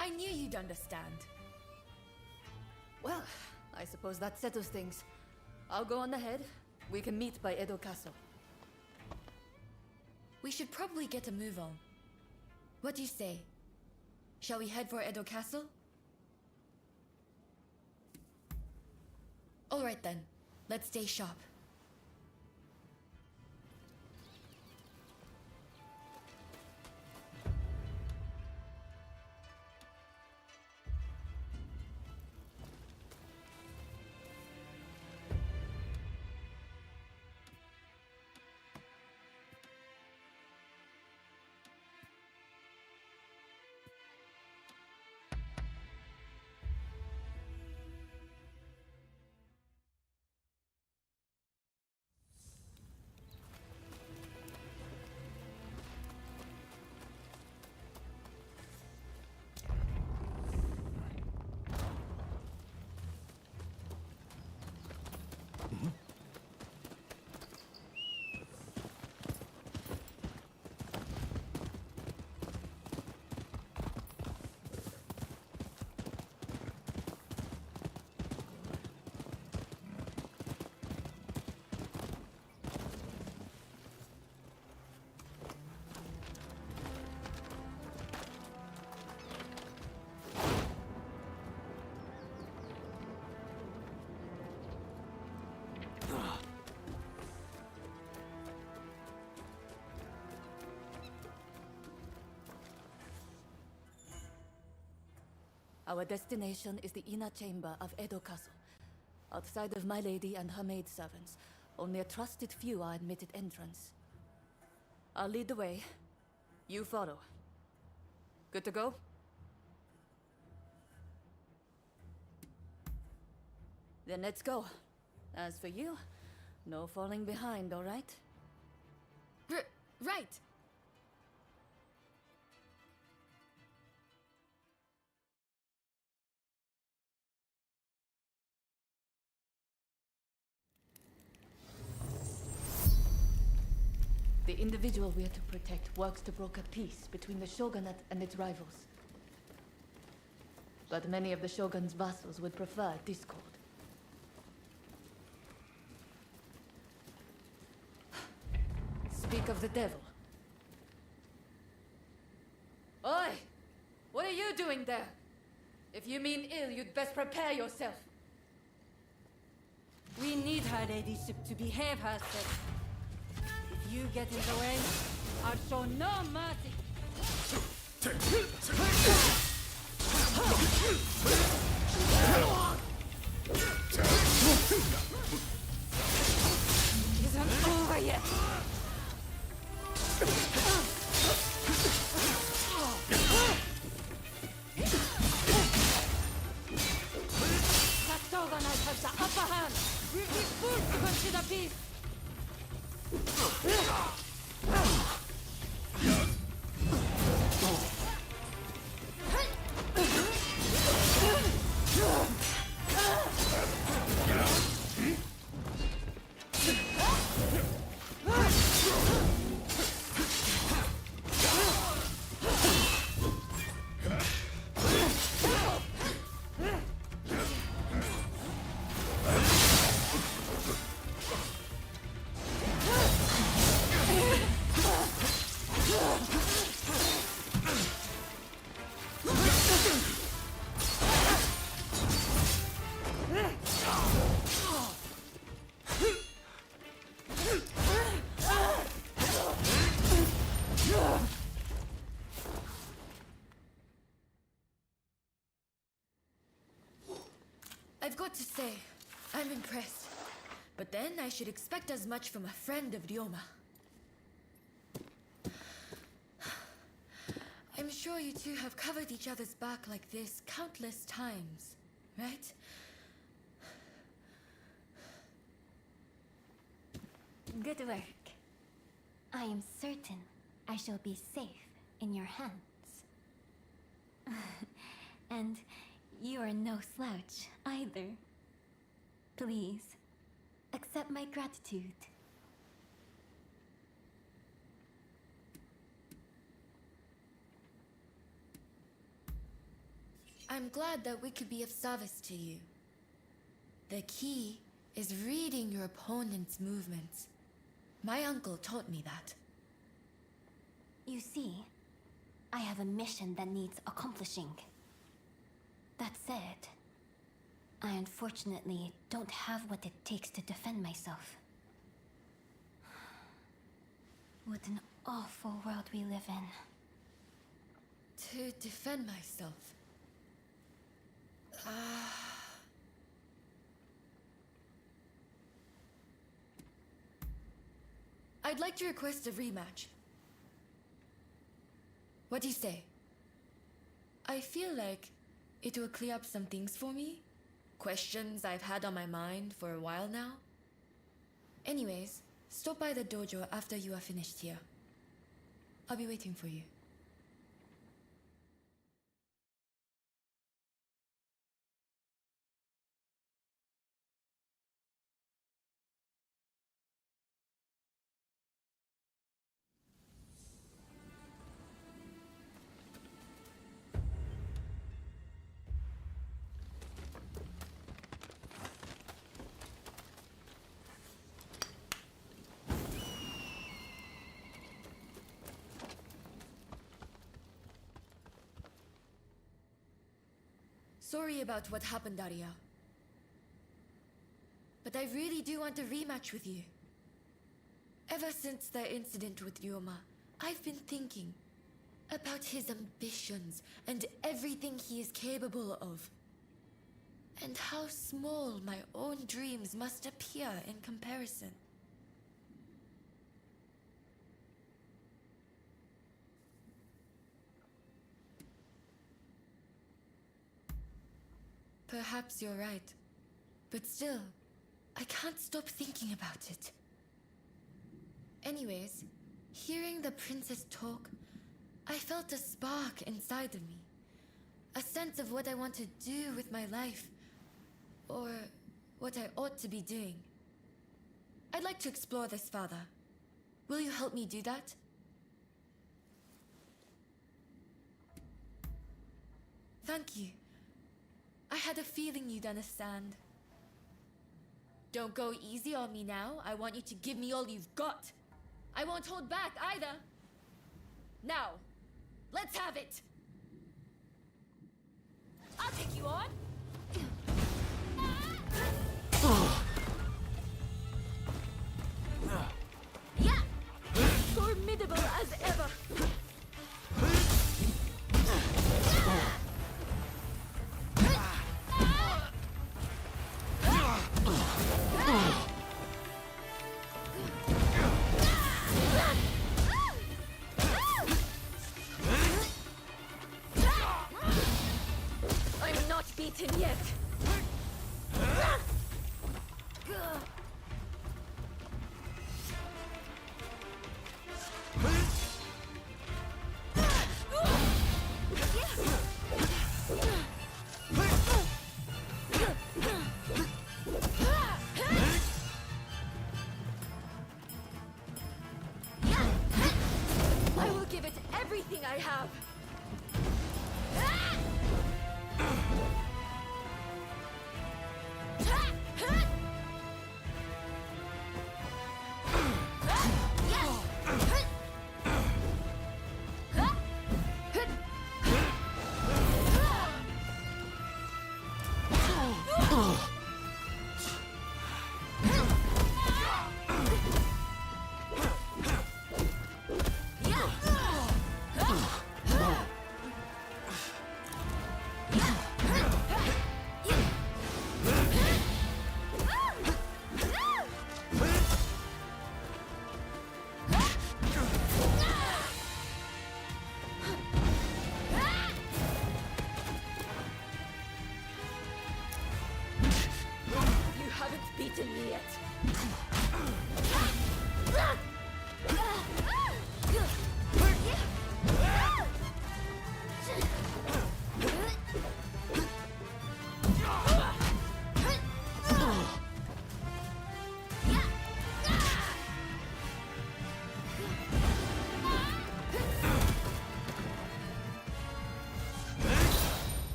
I knew you'd understand. Well, I suppose that settles things. I'll go on ahead. We can meet by Edo Castle. We should probably get a move on. What do you say? Shall we head for Edo Castle? Alright then, let's stay sharp. Our destination is the inner chamber of Edo Castle. Outside of my lady and her maidservants, only a trusted few are admitted entrance. I'll lead the way. You follow. Good to go? Then let's go. As for you, no falling behind, all right? Right! The individual we are to protect works to broker peace between the shogunate and its rivals. But many of the shogun's vassals would prefer discord. Speak of the devil. Oi! What are you doing there? If you mean ill, you'd best prepare yourself. We need her ladyship to behave herself. If you get in the way, I'll show no mercy. Isn't over yet. That shogunate has the upper hand. We'll be forced to consider peace. what to say. I'm impressed. But then I should expect as much from a friend of Ryoma. I'm sure you two have covered each other's back like this countless times, right? Good work. I am certain I shall be safe in your hands. And you are no slouch either. Please, accept my gratitude. I'm glad that we could be of service to you. The key is reading your opponent's movements. My uncle taught me that. You see, I have a mission that needs accomplishing. That said, I unfortunately don't have what it takes to defend myself. What an awful world we live in. To defend myself. I'd like to request a rematch. What do you say? I feel like it will clear up some things for me. Questions I've had on my mind for a while now. Anyways, stop by the dojo after you are finished here. I'll be waiting for you. Sorry about what happened, Arya. But I really do want a rematch with you. Ever since the incident with Ryoma, I've been thinking about his ambitions and everything he is capable of. And how small my own dreams must appear in comparison. Perhaps you're right. But still, I can't stop thinking about it. Anyways, hearing the princess talk, I felt a spark inside of me. A sense of what I want to do with my life. Or what I ought to be doing. I'd like to explore this further. Will you help me do that? Thank you. I had a feeling you'd understand. Don't go easy on me now. I want you to give me all you've got. I won't hold back either. Now, let's have it. I'll take you on. Yeah! Formidable as ever. I'm not beaten yet. I will give it everything I have.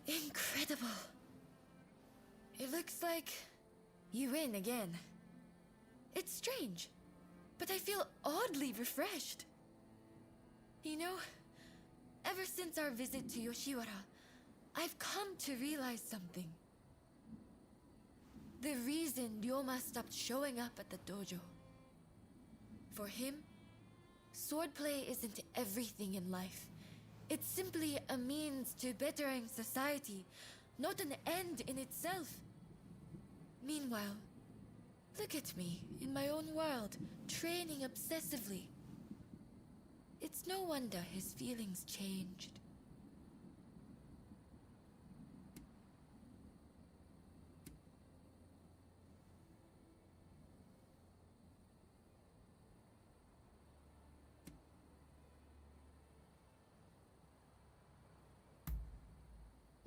Incredible. It looks like you win again. It's strange, but I feel oddly refreshed. You know, ever since our visit to Yoshiwara, I've come to realize something. The reason Ryoma stopped showing up at the dojo. For him, swordplay isn't everything in life. It's simply a means to bettering society, not an end in itself. Meanwhile, look at me, in my own world, training obsessively. It's no wonder his feelings changed.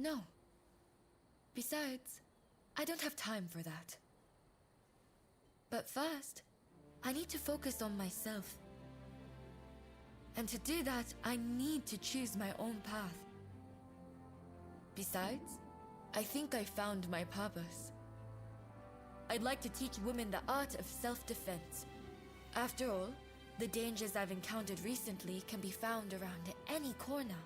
No. Besides, I don't have time for that. But first, I need to focus on myself. And to do that, I need to choose my own path. Besides, I think I found my purpose. I'd like to teach women the art of self-defense. After all, the dangers I've encountered recently can be found around any corner.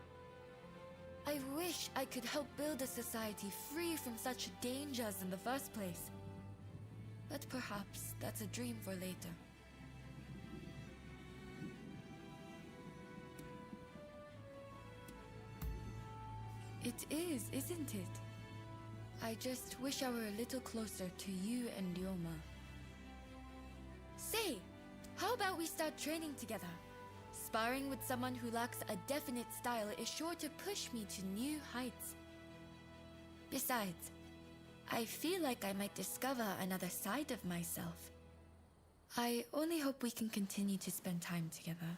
I wish I could help build a society free from such dangers in the first place. But perhaps that's a dream for later. It is, isn't it? I just wish I were a little closer to you and Ryoma. Say, how about we start training together? Sparring with someone who lacks a definite style is sure to push me to new heights. Besides, I feel like I might discover another side of myself. I only hope we can continue to spend time together.